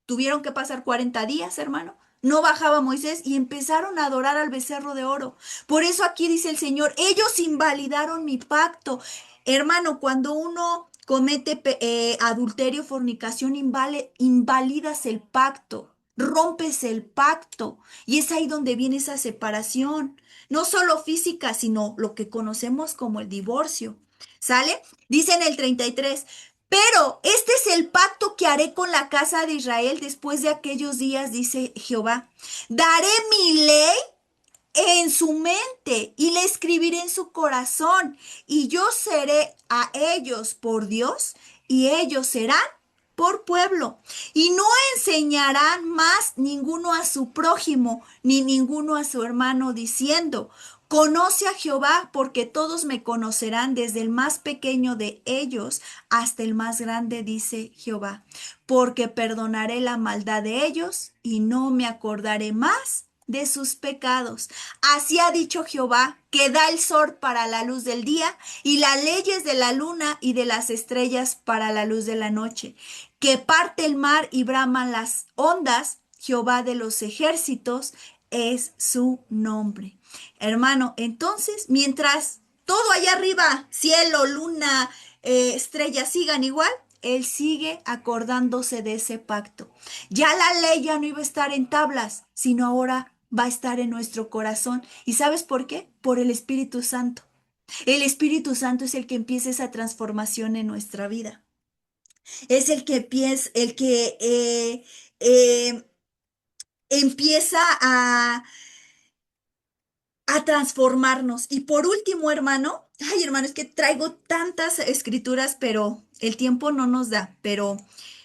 tuvieron que pasar 40 días, hermano. No bajaba Moisés y empezaron a adorar al becerro de oro. Por eso aquí dice el Señor, ellos invalidaron mi pacto. Hermano, cuando uno comete adulterio, fornicación, invalidas el pacto, rompes el pacto. Y es ahí donde viene esa separación, no solo física, sino lo que conocemos como el divorcio. ¿Sale? Dice en el 33. Pero este es el pacto que haré con la casa de Israel después de aquellos días, dice Jehová. Daré mi ley en su mente y la escribiré en su corazón, y yo seré a ellos por Dios y ellos serán por pueblo, y no enseñarán más ninguno a su prójimo, ni ninguno a su hermano, diciendo, conoce a Jehová, porque todos me conocerán, desde el más pequeño de ellos hasta el más grande, dice Jehová, porque perdonaré la maldad de ellos y no me acordaré más de sus pecados. Así ha dicho Jehová, que da el sol para la luz del día y las leyes de la luna y de las estrellas para la luz de la noche, que parte el mar y braman las ondas. Jehová de los ejércitos es su nombre. Hermano, entonces, mientras todo allá arriba, cielo, luna, estrellas sigan igual, él sigue acordándose de ese pacto. Ya la ley ya no iba a estar en tablas, sino ahora va a estar en nuestro corazón. ¿Y sabes por qué? Por el Espíritu Santo. El Espíritu Santo es el que empieza esa transformación en nuestra vida. Es el que empieza, eh, empieza a transformarnos. Y por último, hermano, ay, hermano, es que traigo tantas escrituras, pero el tiempo no nos da. Pero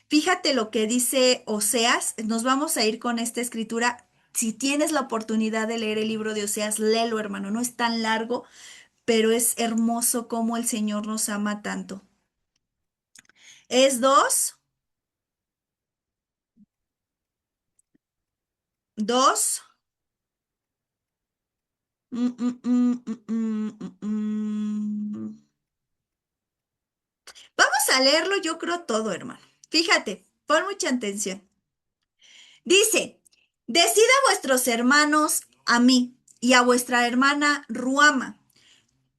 fíjate lo que dice Oseas. Nos vamos a ir con esta escritura. Si tienes la oportunidad de leer el libro de Oseas, léelo, hermano. No es tan largo, pero es hermoso cómo el Señor nos ama tanto. Es dos. mm, mm, mm, mm, mm, mm, mm. Vamos a leerlo, yo creo todo, hermano. Fíjate, pon mucha atención. Dice, decid a vuestros hermanos a mí y a vuestra hermana Ruama,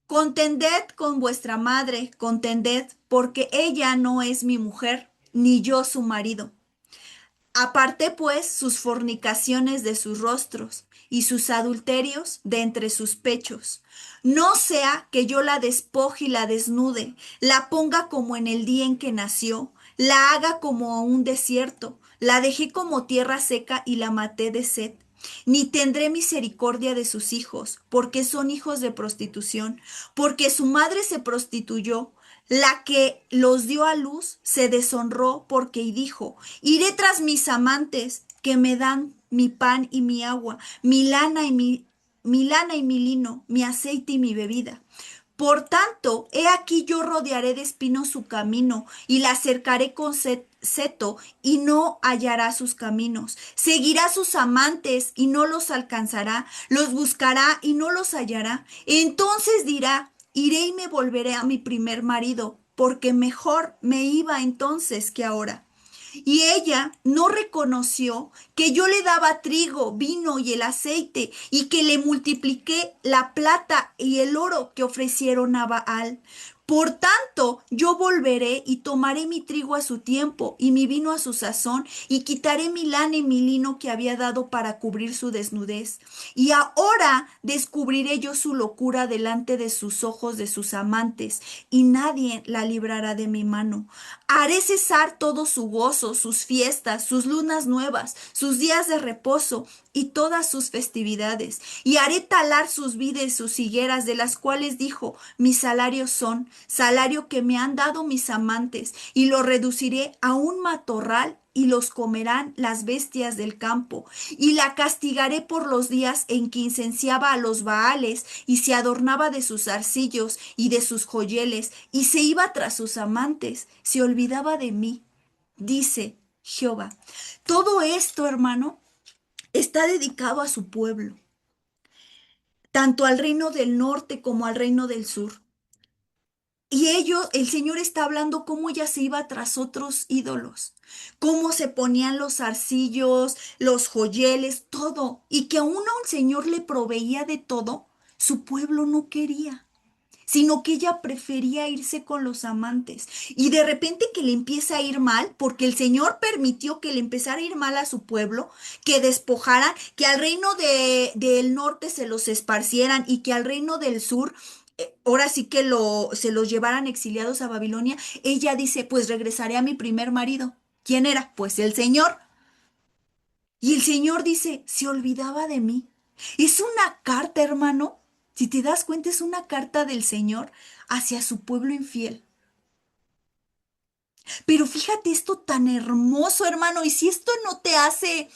contended con vuestra madre, contended, porque ella no es mi mujer, ni yo su marido. Aparté pues sus fornicaciones de sus rostros y sus adulterios de entre sus pechos. No sea que yo la despoje y la desnude, la ponga como en el día en que nació, la haga como un desierto, la dejé como tierra seca y la maté de sed. Ni tendré misericordia de sus hijos, porque son hijos de prostitución, porque su madre se prostituyó. La que los dio a luz se deshonró porque y dijo, iré tras mis amantes que me dan mi pan y mi agua, mi lana y mi lino, mi aceite y mi bebida. Por tanto, he aquí yo rodearé de espinos su camino y la cercaré con seto y no hallará sus caminos. Seguirá sus amantes y no los alcanzará, los buscará y no los hallará. Entonces dirá, iré y me volveré a mi primer marido, porque mejor me iba entonces que ahora. Y ella no reconoció que yo le daba trigo, vino y el aceite, y que le multipliqué la plata y el oro que ofrecieron a Baal. Por tanto, yo volveré y tomaré mi trigo a su tiempo y mi vino a su sazón, y quitaré mi lana y mi lino que había dado para cubrir su desnudez. Y ahora descubriré yo su locura delante de sus ojos de sus amantes, y nadie la librará de mi mano. Haré cesar todo su gozo, sus fiestas, sus lunas nuevas, sus días de reposo y todas sus festividades. Y haré talar sus vides, sus higueras, de las cuales dijo, mis salarios son, salario que me han dado mis amantes, y lo reduciré a un matorral y los comerán las bestias del campo. Y la castigaré por los días en que incenciaba a los Baales y se adornaba de sus arcillos y de sus joyeles y se iba tras sus amantes, se olvidaba de mí, dice Jehová. Todo esto, hermano, está dedicado a su pueblo, tanto al reino del norte como al reino del sur. Y ellos, el Señor está hablando cómo ella se iba tras otros ídolos, cómo se ponían los arcillos, los joyeles, todo, y que aún a un Señor le proveía de todo, su pueblo no quería, sino que ella prefería irse con los amantes. Y de repente que le empieza a ir mal, porque el Señor permitió que le empezara a ir mal a su pueblo, que despojaran, que al reino del norte se los esparcieran y que al reino del sur, ahora sí que se los llevaran exiliados a Babilonia. Ella dice, pues regresaré a mi primer marido. ¿Quién era? Pues el Señor. Y el Señor dice, se olvidaba de mí. Es una carta, hermano. Si te das cuenta, es una carta del Señor hacia su pueblo infiel. Pero fíjate esto tan hermoso, hermano, y si esto no te hace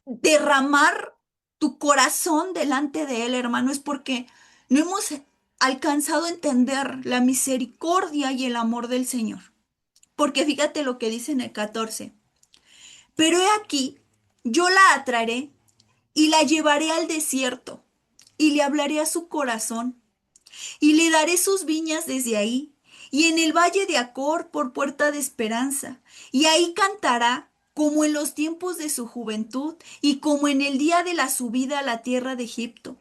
derramar tu corazón delante de Él, hermano, es porque no hemos alcanzado a entender la misericordia y el amor del Señor. Porque fíjate lo que dice en el 14. Pero he aquí, yo la atraeré y la llevaré al desierto y le hablaré a su corazón y le daré sus viñas desde ahí, y en el valle de Acor por puerta de esperanza, y ahí cantará como en los tiempos de su juventud y como en el día de la subida a la tierra de Egipto.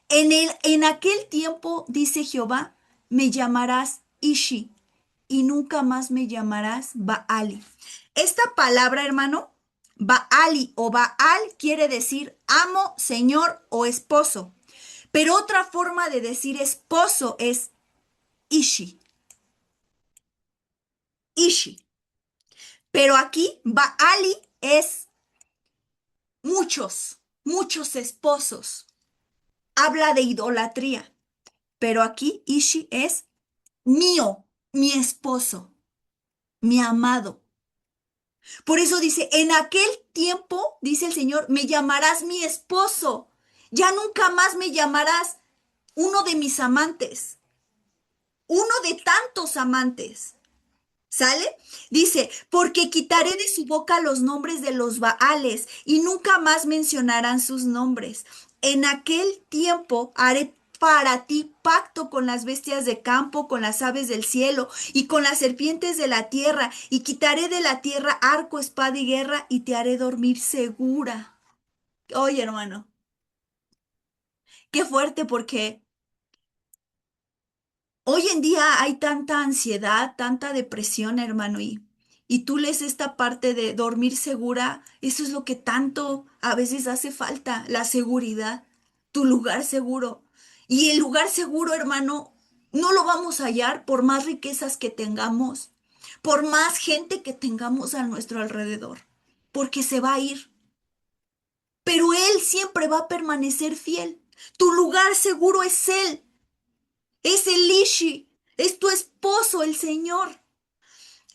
En aquel tiempo, dice Jehová, me llamarás Ishi, y nunca más me llamarás Baali. Esta palabra, hermano, Baali o Baal quiere decir amo, señor o esposo. Pero otra forma de decir esposo es Ishi, Ishi. Pero aquí Baali es muchos, muchos esposos. Habla de idolatría. Pero aquí Ishi es mío, mi esposo, mi amado. Por eso dice, en aquel tiempo, dice el Señor, me llamarás mi esposo. Ya nunca más me llamarás uno de mis amantes, uno de tantos amantes. ¿Sale? Dice, porque quitaré de su boca los nombres de los Baales y nunca más mencionarán sus nombres. En aquel tiempo haré para ti pacto con las bestias de campo, con las aves del cielo y con las serpientes de la tierra, y quitaré de la tierra arco, espada y guerra, y te haré dormir segura. Oye, hermano, qué fuerte porque hoy en día hay tanta ansiedad, tanta depresión, hermano, y tú lees esta parte de dormir segura, eso es lo que tanto a veces hace falta, la seguridad, tu lugar seguro. Y el lugar seguro, hermano, no lo vamos a hallar por más riquezas que tengamos, por más gente que tengamos a nuestro alrededor, porque se va a ir, pero Él siempre va a permanecer fiel. Tu lugar seguro es Él. Es el Ishi, es tu esposo, el Señor.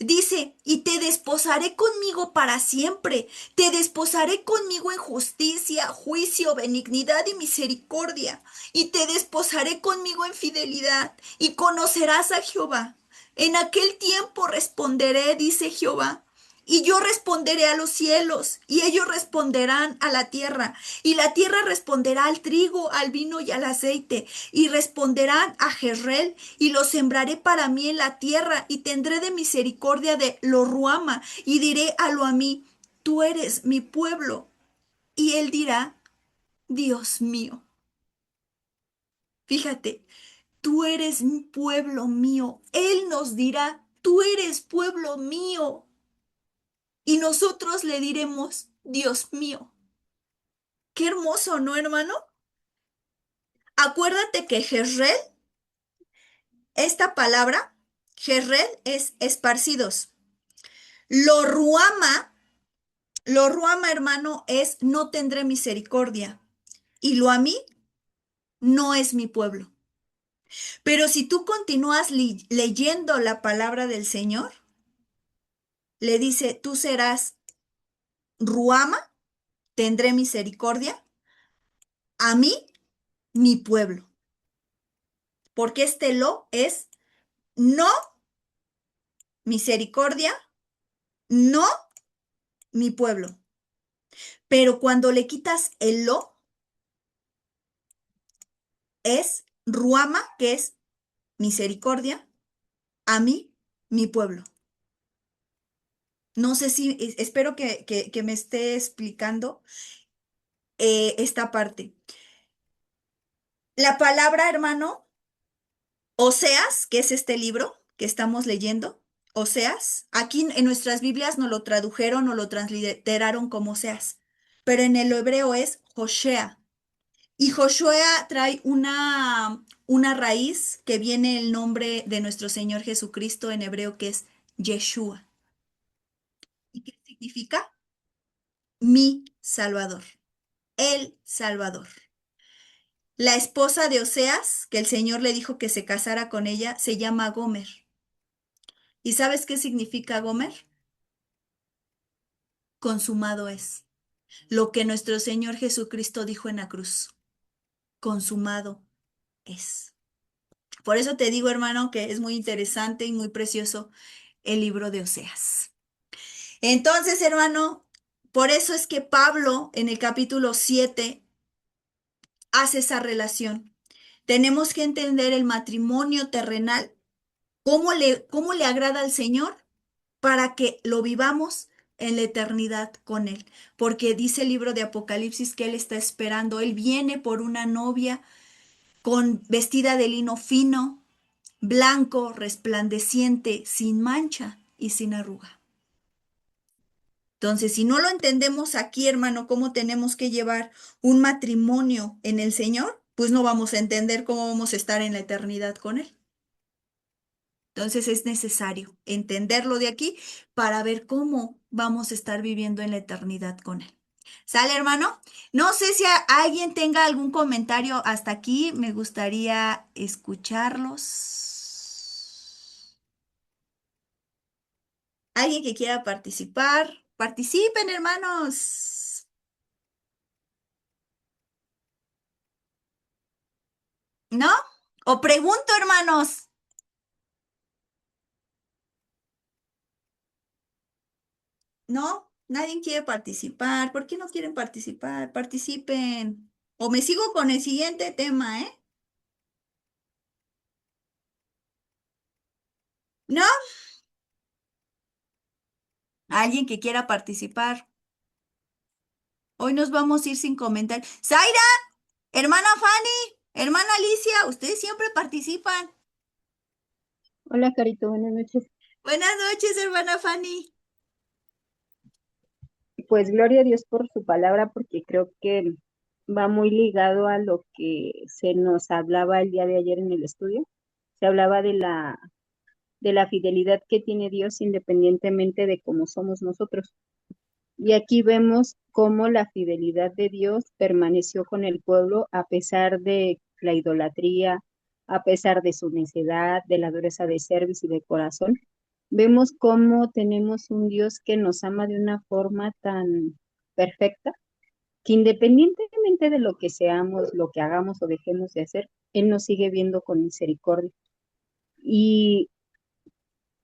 Dice, y te desposaré conmigo para siempre, te desposaré conmigo en justicia, juicio, benignidad y misericordia, y te desposaré conmigo en fidelidad, y conocerás a Jehová. En aquel tiempo responderé, dice Jehová, y yo responderé a los cielos, y ellos responderán a la tierra, y la tierra responderá al trigo, al vino y al aceite, y responderán a Jezreel, y lo sembraré para mí en la tierra, y tendré de misericordia de lo Ruama, y diré a lo a mí, tú eres mi pueblo, y él dirá, Dios mío. Fíjate, tú eres mi pueblo mío. Él nos dirá, tú eres pueblo mío. Y nosotros le diremos, Dios mío. Qué hermoso, ¿no, hermano? Acuérdate que Jezreel, esta palabra, Jezreel es esparcidos. Lo ruama, lo ruama, hermano, es no tendré misericordia. Y lo a mí no es mi pueblo. Pero si tú continúas leyendo la palabra del Señor, le dice, tú serás ruama, tendré misericordia, a mí, mi pueblo. Porque este lo es no misericordia, no mi pueblo. Pero cuando le quitas el lo, es ruama, que es misericordia, a mí, mi pueblo. No sé si, espero que me esté explicando esta parte. La palabra, hermano, Oseas, que es este libro que estamos leyendo, Oseas, aquí en nuestras Biblias nos lo tradujeron o lo transliteraron como Oseas, pero en el hebreo es Joshea. Y Joshua trae una raíz que viene el nombre de nuestro Señor Jesucristo en hebreo, que es Yeshua. ¿Y qué significa? Mi Salvador, el Salvador. La esposa de Oseas, que el Señor le dijo que se casara con ella, se llama Gomer. ¿Y sabes qué significa Gomer? Consumado es. Lo que nuestro Señor Jesucristo dijo en la cruz. Consumado es. Por eso te digo, hermano, que es muy interesante y muy precioso el libro de Oseas. Entonces, hermano, por eso es que Pablo en el capítulo 7 hace esa relación. Tenemos que entender el matrimonio terrenal, cómo le agrada al Señor para que lo vivamos en la eternidad con Él. Porque dice el libro de Apocalipsis que Él está esperando, Él viene por una novia con vestida de lino fino, blanco, resplandeciente, sin mancha y sin arruga. Entonces, si no lo entendemos aquí, hermano, cómo tenemos que llevar un matrimonio en el Señor, pues no vamos a entender cómo vamos a estar en la eternidad con Él. Entonces es necesario entenderlo de aquí para ver cómo vamos a estar viviendo en la eternidad con Él. ¿Sale, hermano? No sé si alguien tenga algún comentario hasta aquí. Me gustaría escucharlos. ¿Alguien que quiera participar? Participen, hermanos. ¿No? O pregunto, hermanos. ¿No? Nadie quiere participar. ¿Por qué no quieren participar? Participen. O me sigo con el siguiente tema, ¿eh? ¿No? Alguien que quiera participar. Hoy nos vamos a ir sin comentar. Zaira, hermana Fanny, hermana Alicia, ustedes siempre participan. Hola, Carito, buenas noches. Buenas noches, hermana Fanny. Pues gloria a Dios por su palabra, porque creo que va muy ligado a lo que se nos hablaba el día de ayer en el estudio. Se hablaba de la fidelidad que tiene Dios independientemente de cómo somos nosotros. Y aquí vemos cómo la fidelidad de Dios permaneció con el pueblo a pesar de la idolatría, a pesar de su necedad, de la dureza de cerviz y de corazón. Vemos cómo tenemos un Dios que nos ama de una forma tan perfecta, que independientemente de lo que seamos, lo que hagamos o dejemos de hacer, Él nos sigue viendo con misericordia. Y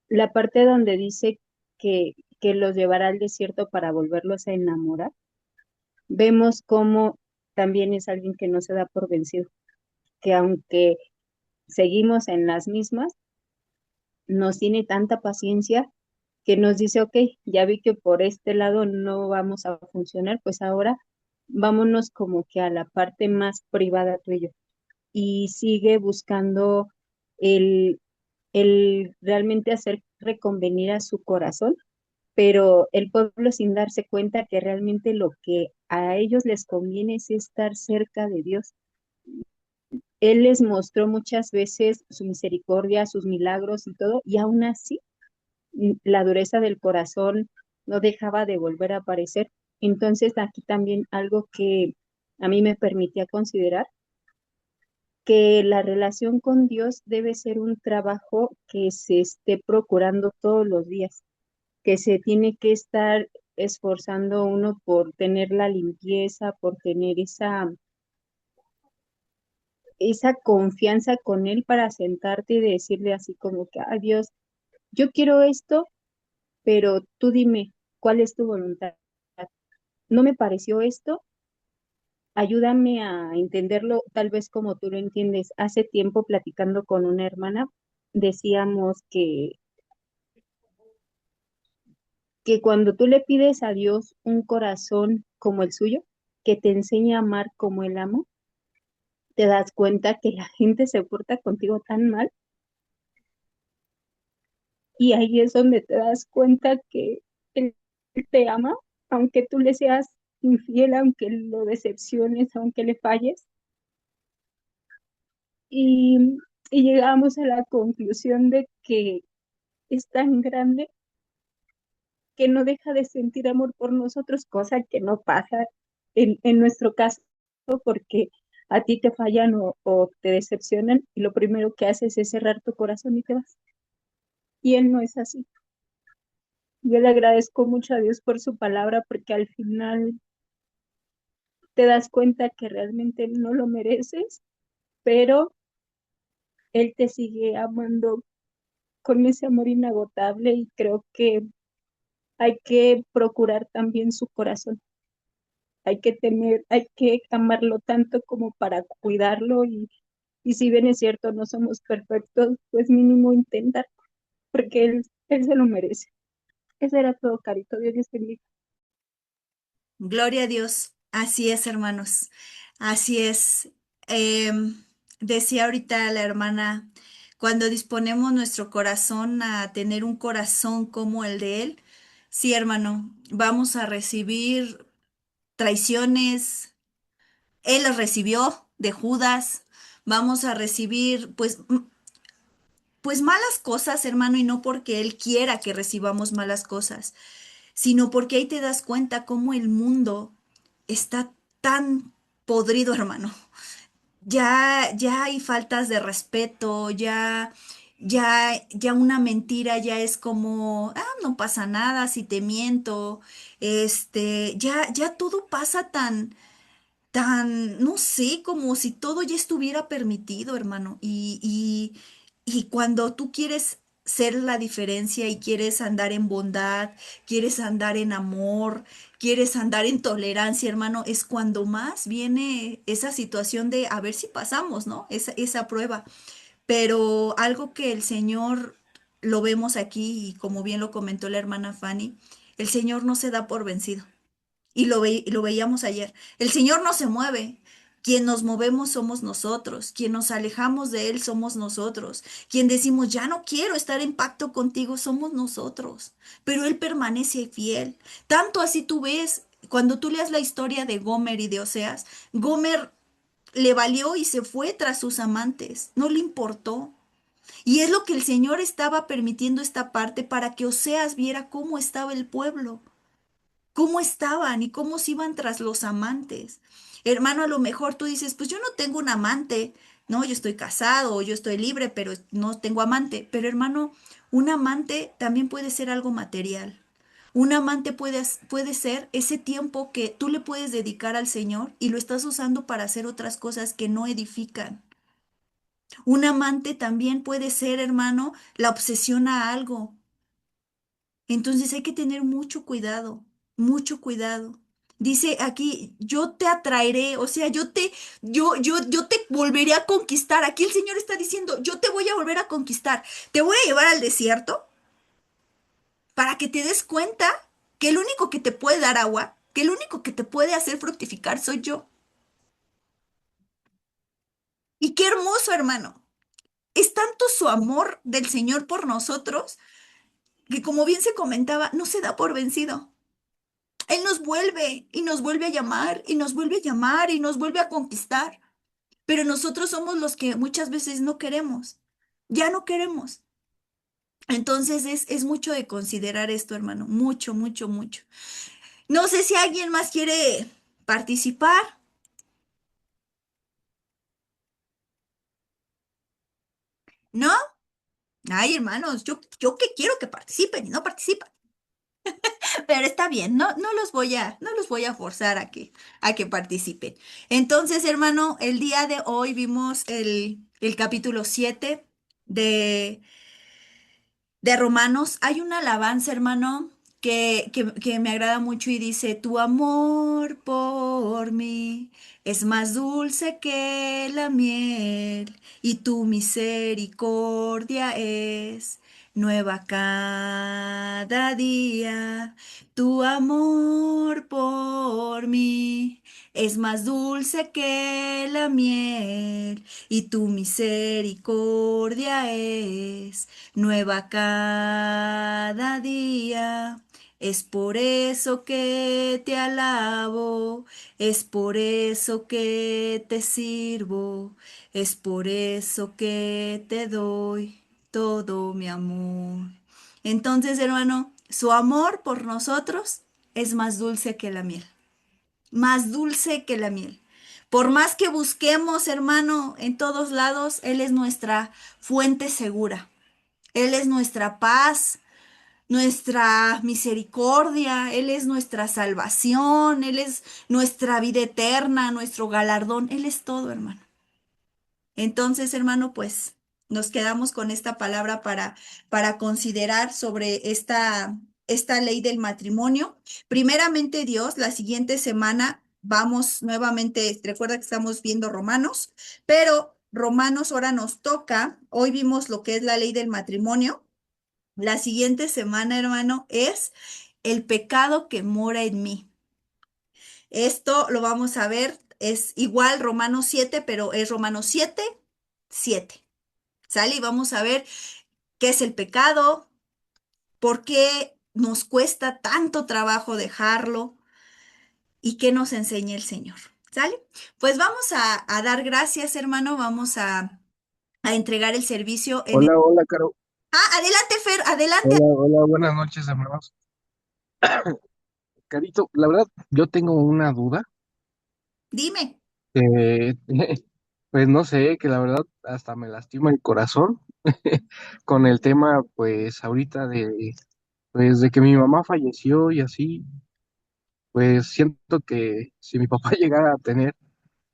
la parte donde dice que los llevará al desierto para volverlos a enamorar, vemos cómo también es alguien que no se da por vencido, que aunque seguimos en las mismas, nos tiene tanta paciencia que nos dice, ok, ya vi que por este lado no vamos a funcionar, pues ahora vámonos como que a la parte más privada tuya. Y sigue buscando el, el realmente hacer reconvenir a su corazón, pero el pueblo sin darse cuenta que realmente lo que a ellos les conviene es estar cerca de Dios. Él les mostró muchas veces su misericordia, sus milagros y todo, y aún así la dureza del corazón no dejaba de volver a aparecer. Entonces aquí también algo que a mí me permitía considerar que la relación con Dios debe ser un trabajo que se esté procurando todos los días, que se tiene que estar esforzando uno por tener la limpieza, por tener esa confianza con Él para sentarte y decirle así como que, ay Dios, yo quiero esto, pero tú dime, ¿cuál es tu voluntad? No me pareció esto, ayúdame a entenderlo tal vez como tú lo entiendes. Hace tiempo platicando con una hermana, decíamos que cuando tú le pides a Dios un corazón como el suyo, que te enseñe a amar como Él ama, te das cuenta que la gente se porta contigo tan mal y ahí es donde te das cuenta que Él te ama, aunque tú le seas infiel, aunque lo decepciones, aunque le falles. Y, y llegamos a la conclusión de que es tan grande que no deja de sentir amor por nosotros, cosa que no pasa en nuestro caso, porque a ti te fallan o te decepcionan y lo primero que haces es cerrar tu corazón y te vas. Y Él no es así. Yo le agradezco mucho a Dios por su palabra porque al final te das cuenta que realmente no lo mereces, pero Él te sigue amando con ese amor inagotable y creo que hay que procurar también su corazón. Hay que amarlo tanto como para cuidarlo y si bien es cierto, no somos perfectos, pues mínimo intentar, porque él se lo merece. Eso era todo, Carito. Dios les bendiga. Gloria a Dios. Así es, hermanos. Así es. Em, Decía ahorita la hermana, cuando disponemos nuestro corazón a tener un corazón como el de Él, sí, hermano, vamos a recibir traiciones. Él las recibió de Judas. Vamos a recibir, pues malas cosas, hermano, y no porque Él quiera que recibamos malas cosas, sino porque ahí te das cuenta cómo el mundo está tan podrido, hermano. Ya hay faltas de respeto, ya una mentira ya es como, no pasa nada si te miento, ya todo pasa tan, no sé, como si todo ya estuviera permitido, hermano. Y cuando tú quieres ser la diferencia y quieres andar en bondad, quieres andar en amor, quieres andar en tolerancia, hermano, es cuando más viene esa situación de a ver si pasamos, ¿no? Esa prueba. Pero algo que el Señor lo vemos aquí y como bien lo comentó la hermana Fanny, el Señor no se da por vencido. Y lo veíamos ayer. El Señor no se mueve. Quien nos movemos somos nosotros. Quien nos alejamos de Él somos nosotros. Quien decimos, ya no quiero estar en pacto contigo, somos nosotros. Pero Él permanece fiel. Tanto así tú ves, cuando tú leas la historia de Gomer y de Oseas, Gomer le valió y se fue tras sus amantes. No le importó. Y es lo que el Señor estaba permitiendo esta parte para que Oseas viera cómo estaba el pueblo, cómo estaban y cómo se iban tras los amantes. Hermano, a lo mejor tú dices, pues yo no tengo un amante, no, yo estoy casado o yo estoy libre, pero no tengo amante. Pero hermano, un amante también puede ser algo material. Un amante puede ser ese tiempo que tú le puedes dedicar al Señor y lo estás usando para hacer otras cosas que no edifican. Un amante también puede ser, hermano, la obsesión a algo. Entonces hay que tener mucho cuidado, mucho cuidado. Dice aquí, yo te atraeré, o sea, yo te volveré a conquistar. Aquí el Señor está diciendo, yo te voy a volver a conquistar. Te voy a llevar al desierto para que te des cuenta que el único que te puede dar agua, que el único que te puede hacer fructificar soy yo. Y qué hermoso, hermano. Es tanto su amor del Señor por nosotros que como bien se comentaba, no se da por vencido. Él nos vuelve y nos vuelve a llamar y nos vuelve a llamar y nos vuelve a conquistar. Pero nosotros somos los que muchas veces no queremos. Ya no queremos. Entonces es mucho de considerar esto, hermano. Mucho, mucho, mucho. No sé si alguien más quiere participar, ¿no? Ay, hermanos, yo que quiero que participen y no participan. Pero está bien, no los voy a forzar a que participen. Entonces, hermano, el día de hoy vimos el capítulo 7 de, de Romanos. Hay una alabanza, hermano, que me agrada mucho y dice, tu amor por mí es más dulce que la miel y tu misericordia es nueva cada día. Tu amor por mí es más dulce que la miel y tu misericordia es nueva cada día. Es por eso que te alabo, es por eso que te sirvo, es por eso que te doy todo mi amor. Entonces, hermano, su amor por nosotros es más dulce que la miel, más dulce que la miel. Por más que busquemos, hermano, en todos lados, Él es nuestra fuente segura. Él es nuestra paz, nuestra misericordia, Él es nuestra salvación, Él es nuestra vida eterna, nuestro galardón, Él es todo, hermano. Entonces, hermano, pues nos quedamos con esta palabra para considerar sobre esta ley del matrimonio. Primeramente, Dios, la siguiente semana vamos nuevamente, recuerda que estamos viendo Romanos, pero Romanos ahora nos toca, hoy vimos lo que es la ley del matrimonio. La siguiente semana, hermano, es el pecado que mora en mí. Esto lo vamos a ver, es igual Romanos 7, pero es Romanos 7, 7. ¿Sale? Y vamos a ver qué es el pecado, por qué nos cuesta tanto trabajo dejarlo y qué nos enseña el Señor. ¿Sale? Pues vamos a dar gracias, hermano. Vamos a entregar el servicio en el... Hola, hola, Caro. Ah, adelante, Fer, adelante. Hola, hola, buenas noches, hermanos. Carito, la verdad, yo tengo una duda. Dime. eh, pues no sé, que la verdad hasta me lastima el corazón con el tema, pues ahorita pues de que mi mamá falleció y así, pues siento que si mi papá llegara a tener,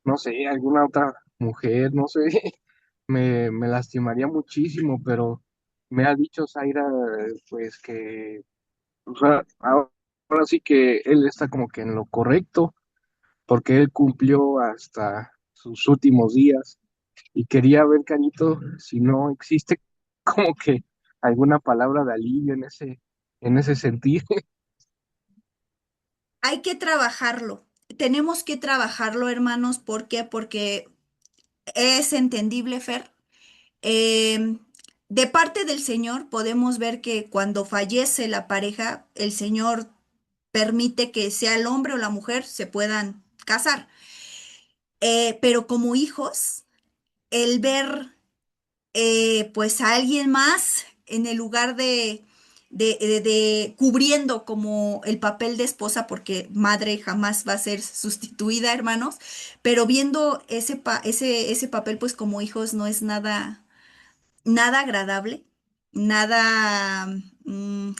no sé, alguna otra mujer, no sé, me lastimaría muchísimo, pero me ha dicho Zaira, pues que o sea, ahora sí que él está como que en lo correcto, porque él cumplió hasta sus últimos días y quería ver, Canito, si no existe como que alguna palabra de alivio en ese sentido. Hay que trabajarlo. Tenemos que trabajarlo, hermanos. ¿Por qué? Porque es entendible, Fer. Em, de parte del Señor podemos ver que cuando fallece la pareja, el Señor permite que sea el hombre o la mujer se puedan casar. Pero como hijos, el ver pues a alguien más en el lugar de cubriendo como el papel de esposa, porque madre jamás va a ser sustituida, hermanos, pero viendo ese papel pues como hijos no es nada agradable, nada,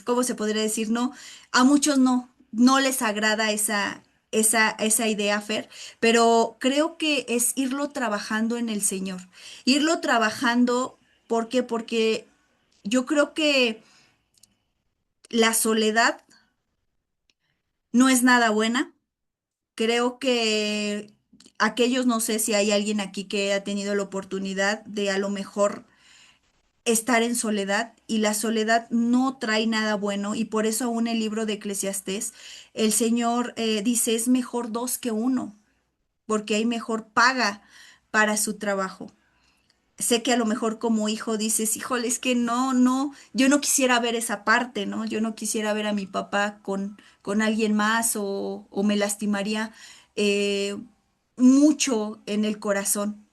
¿cómo se podría decir? No, a muchos no les agrada esa idea, Fer, pero creo que es irlo trabajando en el Señor, irlo trabajando, ¿por qué? Porque yo creo que la soledad no es nada buena, creo que aquellos, no sé si hay alguien aquí que ha tenido la oportunidad de a lo mejor estar en soledad y la soledad no trae nada bueno y por eso aún el libro de Eclesiastés, el Señor dice es mejor dos que uno, porque hay mejor paga para su trabajo. Sé que a lo mejor como hijo dices, híjole, es que yo no quisiera ver esa parte, ¿no? Yo no quisiera ver a mi papá con alguien más o me lastimaría eh, mucho en el corazón,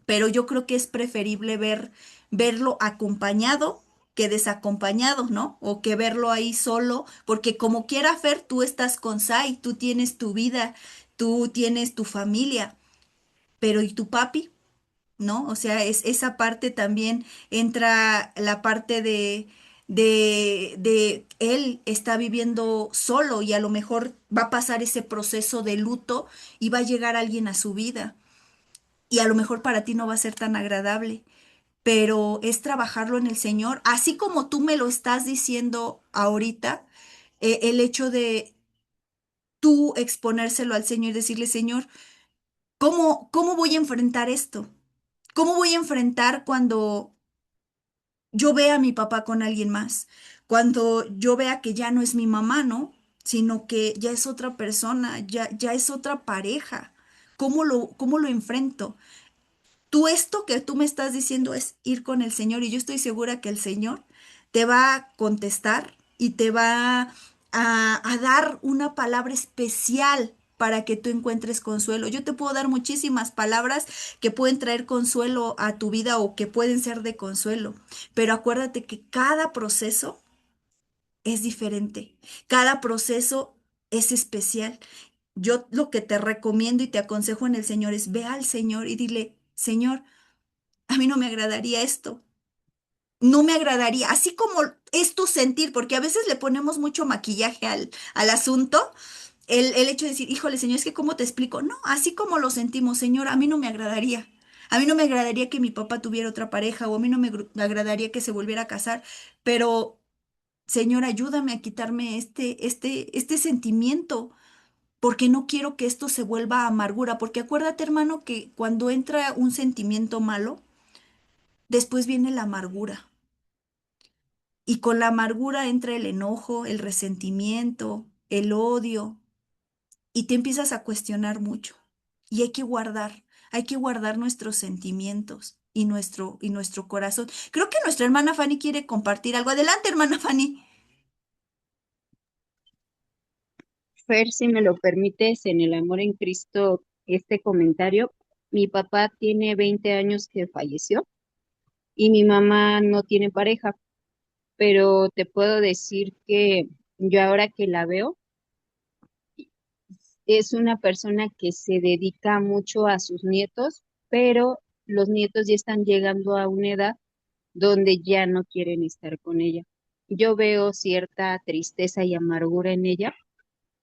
pero yo creo que es preferible verlo acompañado que desacompañado, ¿no? O que verlo ahí solo, porque como quiera Fer, tú estás con Sai, tú tienes tu vida, tú tienes tu familia, pero ¿y tu papi? ¿No? O sea, esa parte también entra la parte de él está viviendo solo y a lo mejor va a pasar ese proceso de luto y va a llegar alguien a su vida y a lo mejor para ti no va a ser tan agradable, pero es trabajarlo en el Señor, así como tú me lo estás diciendo ahorita, el hecho de tú exponérselo al Señor y decirle, Señor, ¿cómo voy a enfrentar esto? ¿Cómo voy a enfrentar cuando yo vea a mi papá con alguien más? Cuando yo vea que ya no es mi mamá, ¿no? Sino que ya es otra persona, ya es otra pareja. ¿Cómo lo enfrento? Tú esto que tú me estás diciendo es ir con el Señor y yo estoy segura que el Señor te va a contestar y te va a dar una palabra especial para que tú encuentres consuelo. Yo te puedo dar muchísimas palabras que pueden traer consuelo a tu vida o que pueden ser de consuelo, pero acuérdate que cada proceso es diferente, cada proceso es especial Yo lo que te recomiendo y te aconsejo en el Señor es ve al Señor y dile, Señor, a mí no me agradaría esto. No me agradaría, así como es tu sentir, porque a veces le ponemos mucho maquillaje al asunto, el hecho de decir, híjole, Señor, es que ¿cómo te explico? No, así como lo sentimos, Señor, a mí no me agradaría. A mí no me agradaría que mi papá tuviera otra pareja o a mí no me agradaría que se volviera a casar, pero Señor, ayúdame a quitarme este sentimiento, porque no quiero que esto se vuelva amargura, porque acuérdate, hermano, que cuando entra un sentimiento malo, después viene la amargura. Y con la amargura entra el enojo, el resentimiento, el odio, y te empiezas a cuestionar mucho. Y hay que guardar nuestros sentimientos y nuestro corazón. Creo que nuestra hermana Fanny quiere compartir algo. Adelante, hermana Fanny. Fer, si me lo permites, en el amor en Cristo, este comentario, mi papá tiene 20 años que falleció y mi mamá no tiene pareja, pero te puedo decir que yo ahora que la veo, es una persona que se dedica mucho a sus nietos, pero los nietos ya están llegando a una edad donde ya no quieren estar con ella. Yo veo cierta tristeza y amargura en ella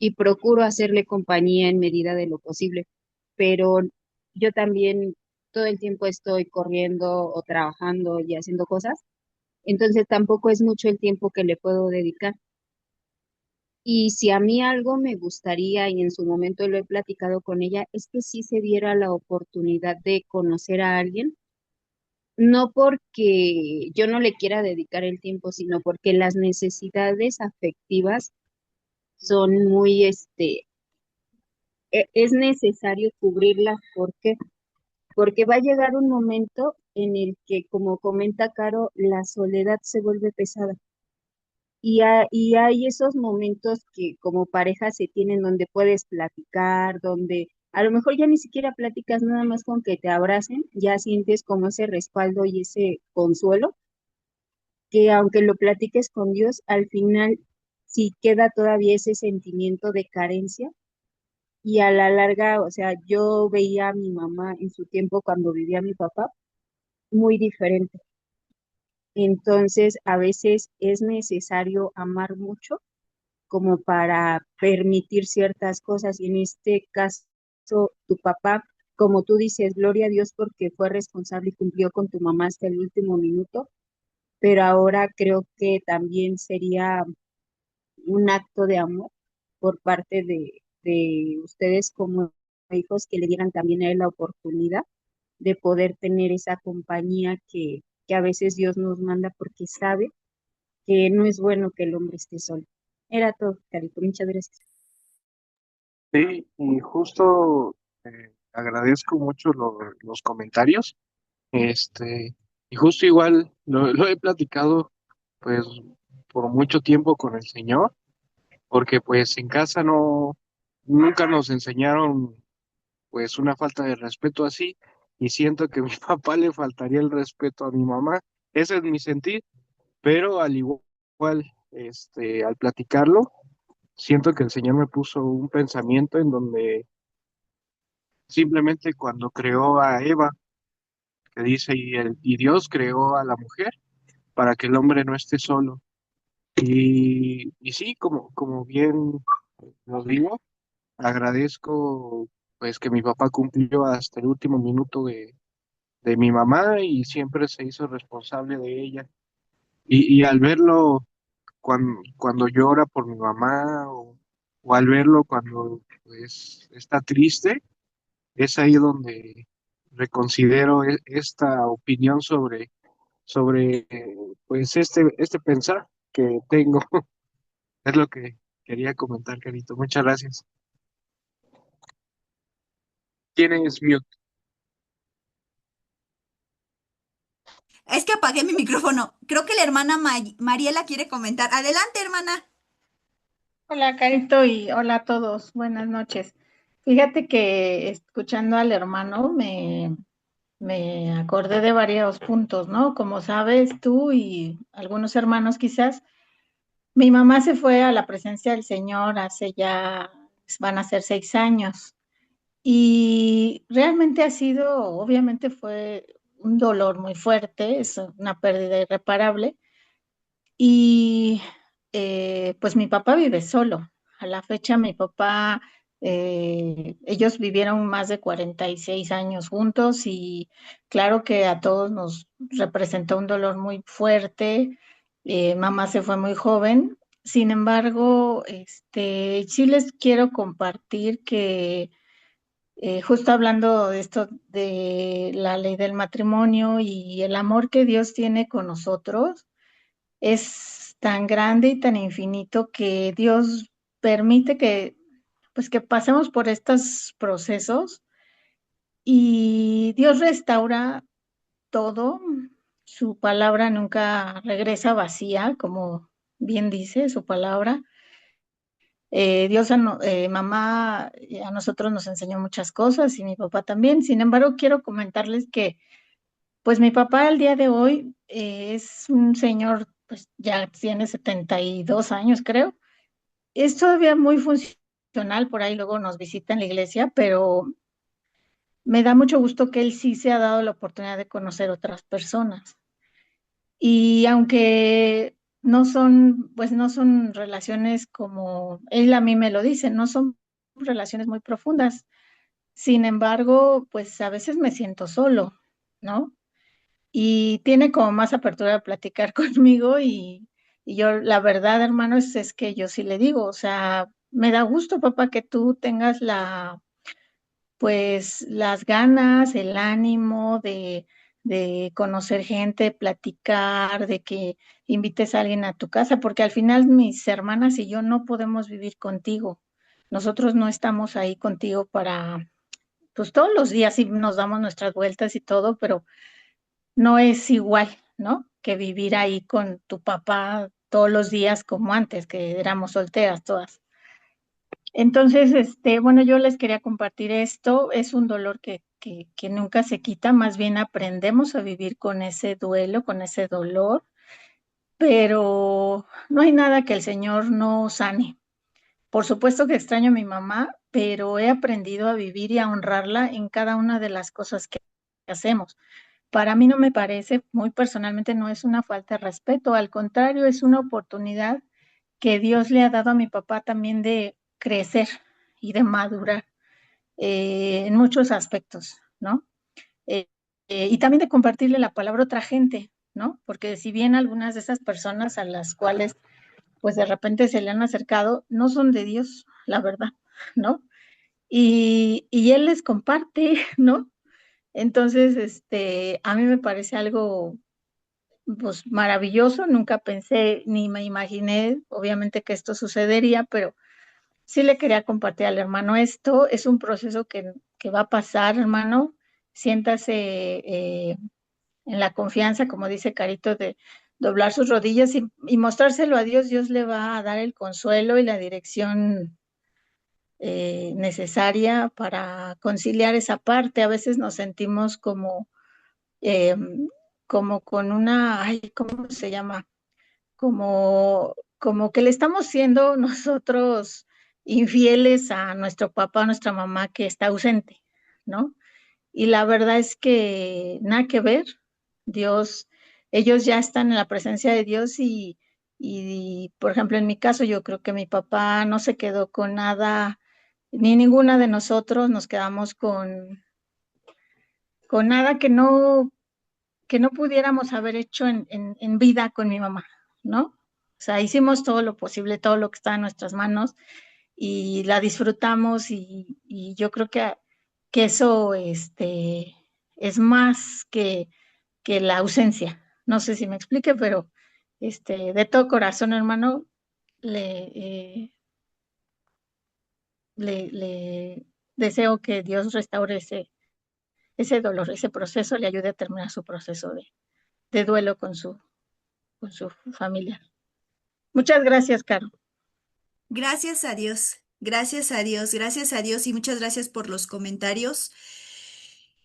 y procuro hacerle compañía en medida de lo posible, pero yo también todo el tiempo estoy corriendo o trabajando y haciendo cosas, entonces tampoco es mucho el tiempo que le puedo dedicar. Y si a mí algo me gustaría, y en su momento lo he platicado con ella, es que sí se diera la oportunidad de conocer a alguien, no porque yo no le quiera dedicar el tiempo, sino porque las necesidades afectivas son muy, es necesario cubrirlas. ¿Por qué? Porque va a llegar un momento en el que, como comenta Caro, la soledad se vuelve pesada. Y hay esos momentos que como pareja se tienen donde puedes platicar, donde a lo mejor ya ni siquiera platicas nada más con que te abracen, ya sientes como ese respaldo y ese consuelo, que aunque lo platiques con Dios, al final sí queda todavía ese sentimiento de carencia. Y a la larga, o sea, yo veía a mi mamá en su tiempo cuando vivía mi papá muy diferente. Entonces, a veces es necesario amar mucho como para permitir ciertas cosas. Y en este caso, tu papá, como tú dices, gloria a Dios porque fue responsable y cumplió con tu mamá hasta el último minuto, pero ahora creo que también sería un acto de amor por parte de ustedes como hijos que le dieran también a él la oportunidad de poder tener esa compañía que a veces Dios nos manda porque sabe que no es bueno que el hombre esté solo. Era todo, Carito. Muchas gracias. Sí, y justo agradezco mucho los comentarios. Y justo igual lo he platicado pues por mucho tiempo con el Señor, porque pues en casa nunca nos enseñaron pues una falta de respeto así, y siento que mi papá le faltaría el respeto a mi mamá. Ese es mi sentir, pero al igual, al platicarlo, siento que el Señor me puso un pensamiento en donde simplemente cuando creó a Eva, que dice, y Dios creó a la mujer para que el hombre no esté solo. Y sí, como bien lo digo, agradezco pues que mi papá cumplió hasta el último minuto de mi mamá y siempre se hizo responsable de ella. Y al verlo cuando llora por mi mamá o al verlo cuando pues está triste, es ahí donde reconsidero esta opinión sobre pues este pensar que tengo. Es lo que quería comentar, Carito. Muchas gracias. Tienes mute. Es que apagué mi micrófono. Creo que la hermana Mariela quiere comentar. Adelante, hermana. Hola, Carito, y hola a todos. Buenas noches. Fíjate que escuchando al hermano me acordé de varios puntos, ¿no? Como sabes tú y algunos hermanos quizás, mi mamá se fue a la presencia del Señor hace ya van a ser 6 años. Y realmente ha sido, obviamente fue un dolor muy fuerte, es una pérdida irreparable. Y pues mi papá vive solo. A la fecha mi papá, ellos vivieron más de 46 años juntos y claro que a todos nos representó un dolor muy fuerte. Mamá se fue muy joven. Sin embargo, sí les quiero compartir que justo hablando de esto de la ley del matrimonio y el amor que Dios tiene con nosotros, es tan grande y tan infinito que Dios permite que, pues, que pasemos por estos procesos y Dios restaura todo. Su palabra nunca regresa vacía, como bien dice su palabra. Dios, mamá, a nosotros nos enseñó muchas cosas y mi papá también. Sin embargo, quiero comentarles que pues mi papá al día de hoy es un señor, pues ya tiene 72 años, creo. Es todavía muy funcional, por ahí luego nos visita en la iglesia, pero me da mucho gusto que él sí se ha dado la oportunidad de conocer otras personas. Y aunque no son, pues no son relaciones como él a mí me lo dice, no son relaciones muy profundas. Sin embargo, pues a veces me siento solo, ¿no? Y tiene como más apertura a platicar conmigo y yo, la verdad, hermano, es que yo sí le digo, o sea, me da gusto, papá, que tú tengas pues, las ganas, el ánimo de conocer gente, platicar, de que invites a alguien a tu casa, porque al final mis hermanas y yo no podemos vivir contigo. Nosotros no estamos ahí contigo para, pues todos los días sí nos damos nuestras vueltas y todo, pero no es igual, ¿no? Que vivir ahí con tu papá todos los días como antes, que éramos solteras todas. Entonces, bueno, yo les quería compartir esto. Es un dolor que nunca se quita, más bien aprendemos a vivir con ese duelo, con ese dolor, pero no hay nada que el Señor no sane. Por supuesto que extraño a mi mamá, pero he aprendido a vivir y a honrarla en cada una de las cosas que hacemos. Para mí no me parece, muy personalmente, no es una falta de respeto, al contrario, es una oportunidad que Dios le ha dado a mi papá también de crecer y de madurar en muchos aspectos, ¿no? Eh, y también de compartirle la palabra a otra gente, ¿no? Porque si bien algunas de esas personas a las cuales pues de repente se le han acercado, no son de Dios, la verdad, ¿no? Y él les comparte, ¿no? Entonces, a mí me parece algo pues maravilloso, nunca pensé ni me imaginé, obviamente, que esto sucedería, pero sí le quería compartir al hermano esto, es un proceso que va a pasar, hermano, siéntase en la confianza, como dice Carito, de doblar sus rodillas y mostrárselo a Dios, Dios le va a dar el consuelo y la dirección necesaria para conciliar esa parte. A veces nos sentimos eh, como con una, ay, ¿cómo se llama? Como que le estamos siendo nosotros infieles a nuestro papá, a nuestra mamá que está ausente, ¿no? Y la verdad es que nada que ver. Dios, ellos ya están en la presencia de Dios y, por ejemplo, en mi caso, yo creo que mi papá no se quedó con nada, ni ninguna de nosotros nos quedamos con nada que no pudiéramos haber hecho en vida con mi mamá, ¿no? O sea, hicimos todo lo posible, todo lo que está en nuestras manos y la disfrutamos y yo creo que eso es más que la ausencia. No sé si me explique, pero de todo corazón, hermano, le, eh, le deseo que Dios restaure ese dolor, ese proceso, le ayude a terminar su proceso de duelo con su familia. Muchas gracias, Caro. Gracias a Dios, gracias a Dios, gracias a Dios y muchas gracias por los comentarios.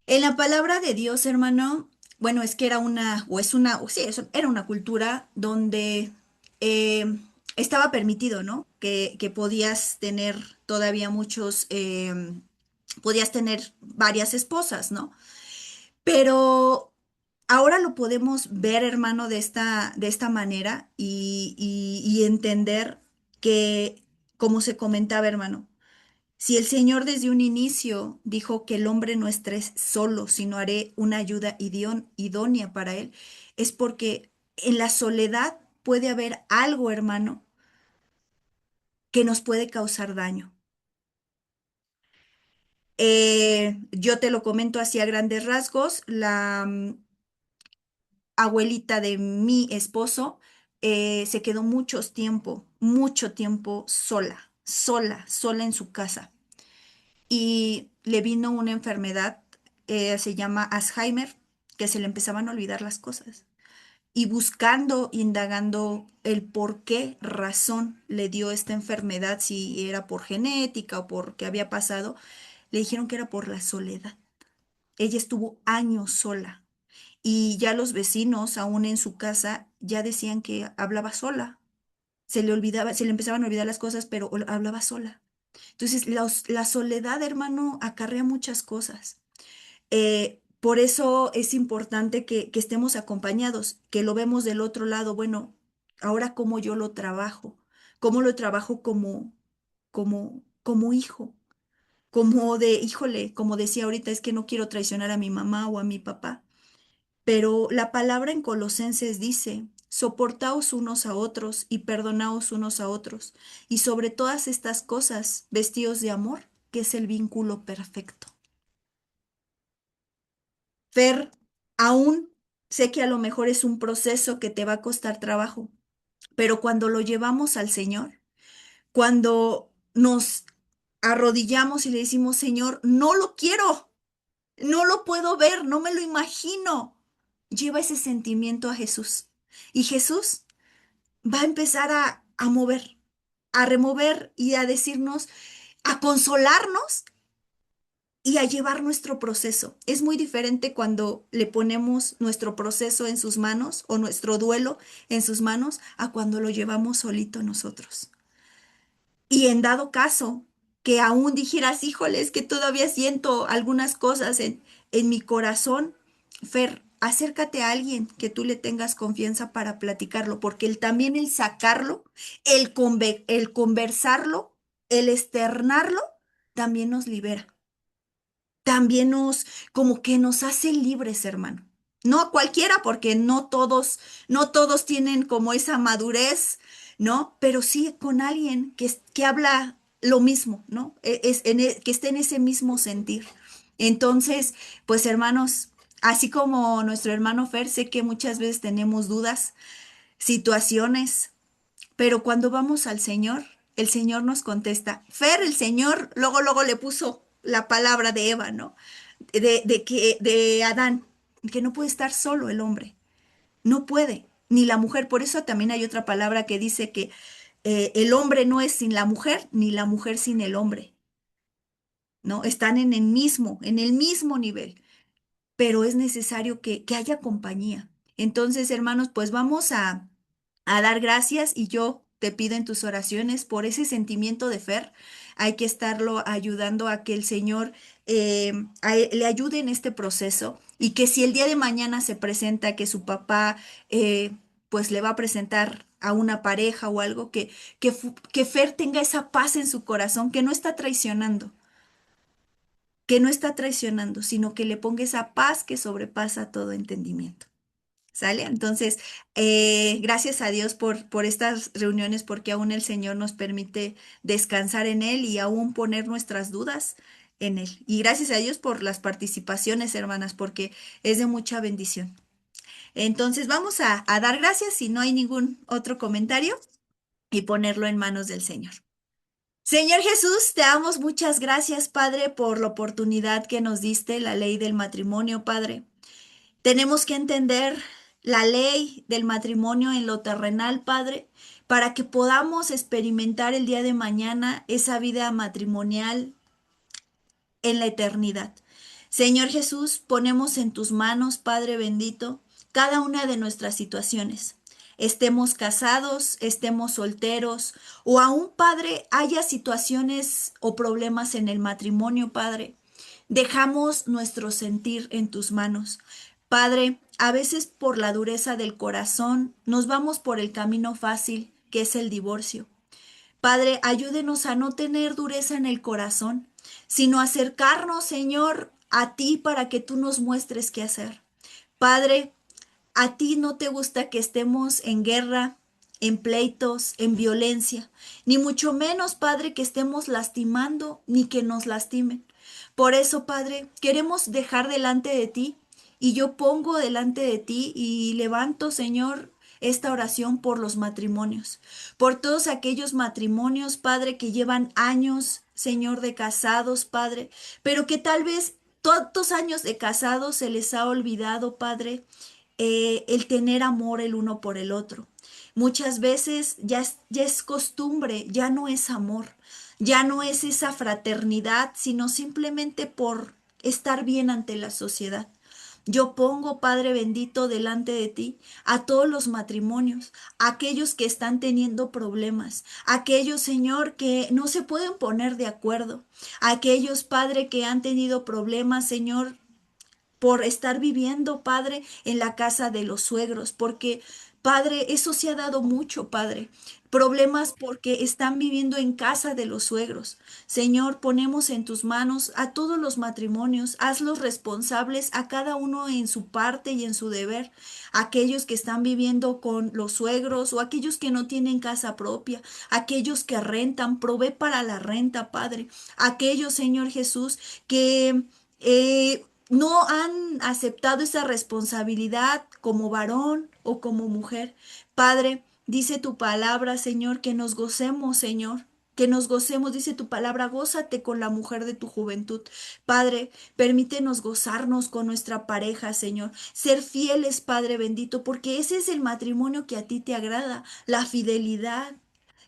En la palabra de Dios, hermano, bueno, es que era una, o es una, o sí, era una cultura donde eh, estaba permitido, ¿no? Que podías tener todavía podías tener varias esposas, ¿no? Pero ahora lo podemos ver, hermano, de esta manera y entender que, como se comentaba, hermano, si el Señor desde un inicio dijo que el hombre no esté solo, sino haré una ayuda idónea para él, es porque en la soledad puede haber algo, hermano, que nos puede causar daño. Yo te lo comento así a grandes rasgos. La abuelita de mi esposo se quedó mucho tiempo sola en su casa. Y le vino una enfermedad, se llama Alzheimer, que se le empezaban a olvidar las cosas. Y buscando, indagando el por qué razón le dio esta enfermedad, si era por genética o por qué había pasado, le dijeron que era por la soledad. Ella estuvo años sola y ya los vecinos, aún en su casa, ya decían que hablaba sola. Se le empezaban a olvidar las cosas, pero hablaba sola. Entonces, la soledad, hermano, acarrea muchas cosas. Por eso es importante que estemos acompañados, que lo vemos del otro lado. Bueno, ahora cómo yo cómo lo trabajo como hijo, como de, híjole, como decía ahorita, es que no quiero traicionar a mi mamá o a mi papá. Pero la palabra en Colosenses dice, soportaos unos a otros y perdonaos unos a otros. Y sobre todas estas cosas, vestidos de amor, que es el vínculo perfecto. Fer, aún sé que a lo mejor es un proceso que te va a costar trabajo, pero cuando lo llevamos al Señor, cuando nos arrodillamos y le decimos, Señor, no lo quiero, no lo puedo ver, no me lo imagino, lleva ese sentimiento a Jesús. Y Jesús va a empezar a mover, a remover y a decirnos, a consolarnos y a llevar nuestro proceso. Es muy diferente cuando le ponemos nuestro proceso en sus manos o nuestro duelo en sus manos a cuando lo llevamos solito nosotros. Y en dado caso que aún dijeras, híjoles, que todavía siento algunas cosas en mi corazón, Fer, acércate a alguien que tú le tengas confianza para platicarlo, porque también el sacarlo, el conversarlo, el externarlo, también nos libera, también como que nos hace libres, hermano. No a cualquiera, porque no todos tienen como esa madurez, ¿no? Pero sí con alguien que habla lo mismo, ¿no? Que esté en ese mismo sentir. Entonces, pues hermanos, así como nuestro hermano Fer, sé que muchas veces tenemos dudas, situaciones, pero cuando vamos al Señor, el Señor nos contesta. Fer, el Señor, luego le puso la palabra de Eva, ¿no? De Adán, que no puede estar solo el hombre, no puede, ni la mujer. Por eso también hay otra palabra que dice que el hombre no es sin la mujer, ni la mujer sin el hombre, ¿no? Están en el mismo nivel, pero es necesario que haya compañía. Entonces, hermanos, pues vamos a dar gracias y yo te pido en tus oraciones por ese sentimiento de fe. Hay que estarlo ayudando a que el Señor le ayude en este proceso y que si el día de mañana se presenta que su papá pues le va a presentar a una pareja o algo, que Fer tenga esa paz en su corazón, que no está traicionando, sino que le ponga esa paz que sobrepasa todo entendimiento. ¿Sale? Entonces, gracias a Dios por estas reuniones, porque aún el Señor nos permite descansar en Él y aún poner nuestras dudas en Él. Y gracias a Dios por las participaciones, hermanas, porque es de mucha bendición. Entonces, vamos a dar gracias si no hay ningún otro comentario y ponerlo en manos del Señor. Señor Jesús, te damos muchas gracias, Padre, por la oportunidad que nos diste, la ley del matrimonio, Padre. Tenemos que entender la ley del matrimonio en lo terrenal, Padre, para que podamos experimentar el día de mañana esa vida matrimonial en la eternidad. Señor Jesús, ponemos en tus manos, Padre bendito, cada una de nuestras situaciones. estemos casados, estemos solteros, o aún, Padre, haya situaciones o problemas en el matrimonio, Padre. Dejamos nuestro sentir en tus manos. Padre, a veces por la dureza del corazón nos vamos por el camino fácil, que es el divorcio. Padre, ayúdenos a no tener dureza en el corazón, sino acercarnos, Señor, a ti para que tú nos muestres qué hacer. Padre, a ti no te gusta que estemos en guerra, en pleitos, en violencia, ni mucho menos, Padre, que estemos lastimando ni que nos lastimen. Por eso, Padre, queremos dejar delante de ti y yo pongo delante de ti y levanto, Señor, esta oración por los matrimonios, por todos aquellos matrimonios, Padre, que llevan años, Señor, de casados, Padre, pero que tal vez tantos años de casados se les ha olvidado, Padre, el tener amor el uno por el otro. Muchas veces ya es costumbre, ya no es amor, ya no es esa fraternidad, sino simplemente por estar bien ante la sociedad. Yo pongo, Padre bendito, delante de ti a todos los matrimonios, aquellos que están teniendo problemas, aquellos, Señor, que no se pueden poner de acuerdo, aquellos, Padre, que han tenido problemas, Señor, por estar viviendo, Padre, en la casa de los suegros, porque, Padre, eso se ha dado mucho, Padre. Problemas porque están viviendo en casa de los suegros. Señor, ponemos en tus manos a todos los matrimonios, hazlos responsables a cada uno en su parte y en su deber. Aquellos que están viviendo con los suegros o aquellos que no tienen casa propia, aquellos que rentan, provee para la renta, Padre. Aquellos, Señor Jesús, que no han aceptado esa responsabilidad como varón o como mujer. Padre, dice tu palabra, Señor, que nos gocemos, Señor. Que nos gocemos, dice tu palabra, gózate con la mujer de tu juventud. Padre, permítenos gozarnos con nuestra pareja, Señor. Ser fieles, Padre bendito, porque ese es el matrimonio que a ti te agrada, la fidelidad,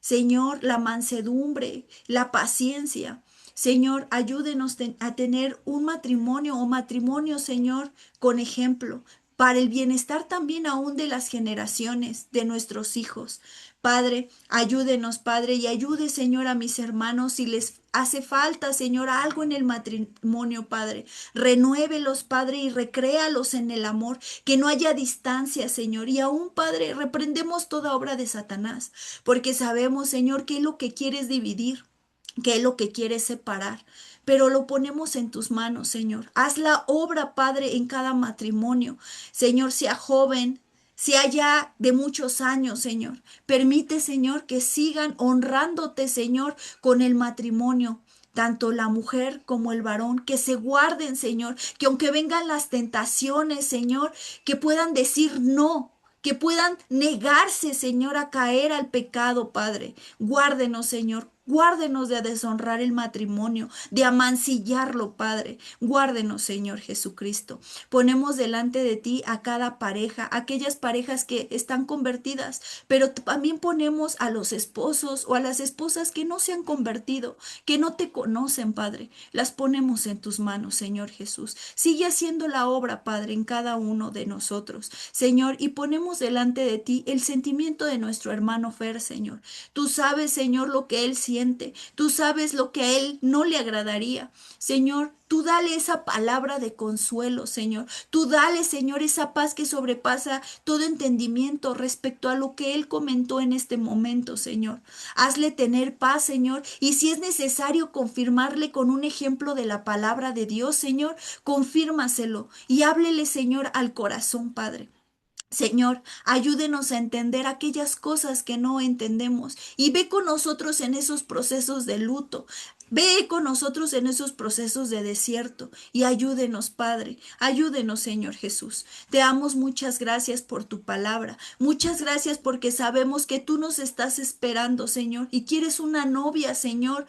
Señor, la mansedumbre, la paciencia. Señor, ayúdenos a tener un matrimonio o matrimonio, Señor, con ejemplo, para el bienestar también aún de las generaciones, de nuestros hijos. Padre, ayúdenos, Padre, y ayude, Señor, a mis hermanos si les hace falta, Señor, algo en el matrimonio, Padre. Renuévelos, Padre, y recréalos en el amor, que no haya distancia, Señor. Y aún, Padre, reprendemos toda obra de Satanás, porque sabemos, Señor, que lo que quiere es dividir, que es lo que quiere separar, pero lo ponemos en tus manos, Señor. Haz la obra, Padre, en cada matrimonio. Señor, sea joven, sea ya de muchos años, Señor. Permite, Señor, que sigan honrándote, Señor, con el matrimonio. Tanto la mujer como el varón, que se guarden, Señor, que aunque vengan las tentaciones, Señor, que puedan decir no, que puedan negarse, Señor, a caer al pecado, Padre. Guárdenos, Señor. Guárdenos de deshonrar el matrimonio, de amancillarlo, Padre. Guárdenos, Señor Jesucristo. Ponemos delante de ti a cada pareja, aquellas parejas que están convertidas, pero también ponemos a los esposos o a las esposas que no se han convertido, que no te conocen, Padre. Las ponemos en tus manos, Señor Jesús. Sigue haciendo la obra, Padre, en cada uno de nosotros, Señor, y ponemos delante de ti el sentimiento de nuestro hermano Fer, Señor. Tú sabes, Señor, lo que él siente. Tú sabes lo que a él no le agradaría. Señor, tú dale esa palabra de consuelo, Señor. Tú dale, Señor, esa paz que sobrepasa todo entendimiento respecto a lo que él comentó en este momento, Señor. Hazle tener paz, Señor, y si es necesario confirmarle con un ejemplo de la palabra de Dios, Señor, confírmaselo y háblele, Señor, al corazón, Padre. Señor, ayúdenos a entender aquellas cosas que no entendemos y ve con nosotros en esos procesos de luto. Ve con nosotros en esos procesos de desierto y ayúdenos, Padre, ayúdenos, Señor Jesús. Te damos muchas gracias por tu palabra, muchas gracias porque sabemos que tú nos estás esperando, Señor, y quieres una novia, Señor,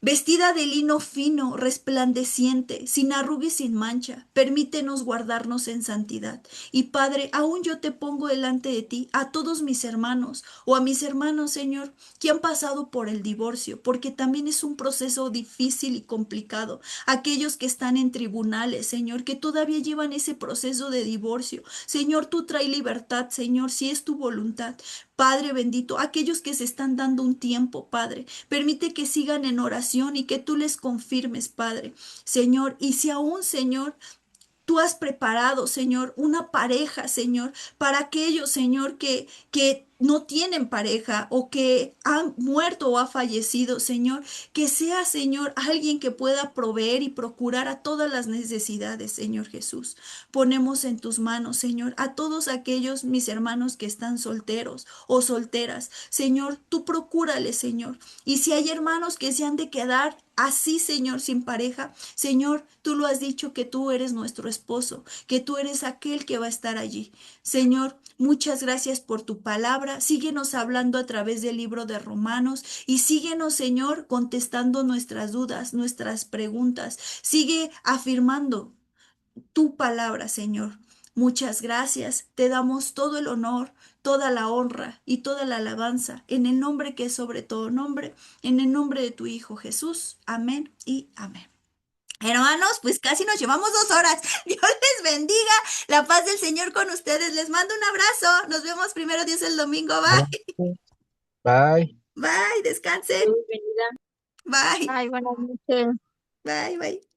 vestida de lino fino, resplandeciente, sin arruga y sin mancha. Permítenos guardarnos en santidad. Y Padre, aún yo te pongo delante de ti a todos mis hermanos o a mis hermanos, Señor, que han pasado por el divorcio, porque también es un proceso difícil y complicado. Aquellos que están en tribunales, Señor, que todavía llevan ese proceso de divorcio. Señor, tú trae libertad, Señor, si es tu voluntad. Padre bendito, aquellos que se están dando un tiempo, Padre, permite que sigan en oración y que tú les confirmes, Padre. Señor, y si aún, Señor, tú has preparado, Señor, una pareja, Señor, para aquellos, Señor, que no tienen pareja o que han muerto o ha fallecido, Señor, que sea, Señor, alguien que pueda proveer y procurar a todas las necesidades, Señor Jesús. Ponemos en tus manos, Señor, a todos aquellos mis hermanos que están solteros o solteras. Señor, tú procúrales, Señor. Y si hay hermanos que se han de quedar así, Señor, sin pareja, Señor, tú lo has dicho que tú eres nuestro esposo, que tú eres aquel que va a estar allí. Señor, muchas gracias por tu palabra. Síguenos hablando a través del libro de Romanos y síguenos, Señor, contestando nuestras dudas, nuestras preguntas. Sigue afirmando tu palabra, Señor. Muchas gracias. Te damos todo el honor, toda la honra y toda la alabanza en el nombre que es sobre todo nombre, en el nombre de tu Hijo Jesús. Amén y amén. Hermanos, pues casi nos llevamos 2 horas. Dios les bendiga. La paz del Señor con ustedes. Les mando un abrazo. Nos vemos primero Dios el domingo. Bye. Bye. Bye. Descansen. Bienvenida. Bye. Ay, buenas noches. Bye. Bye.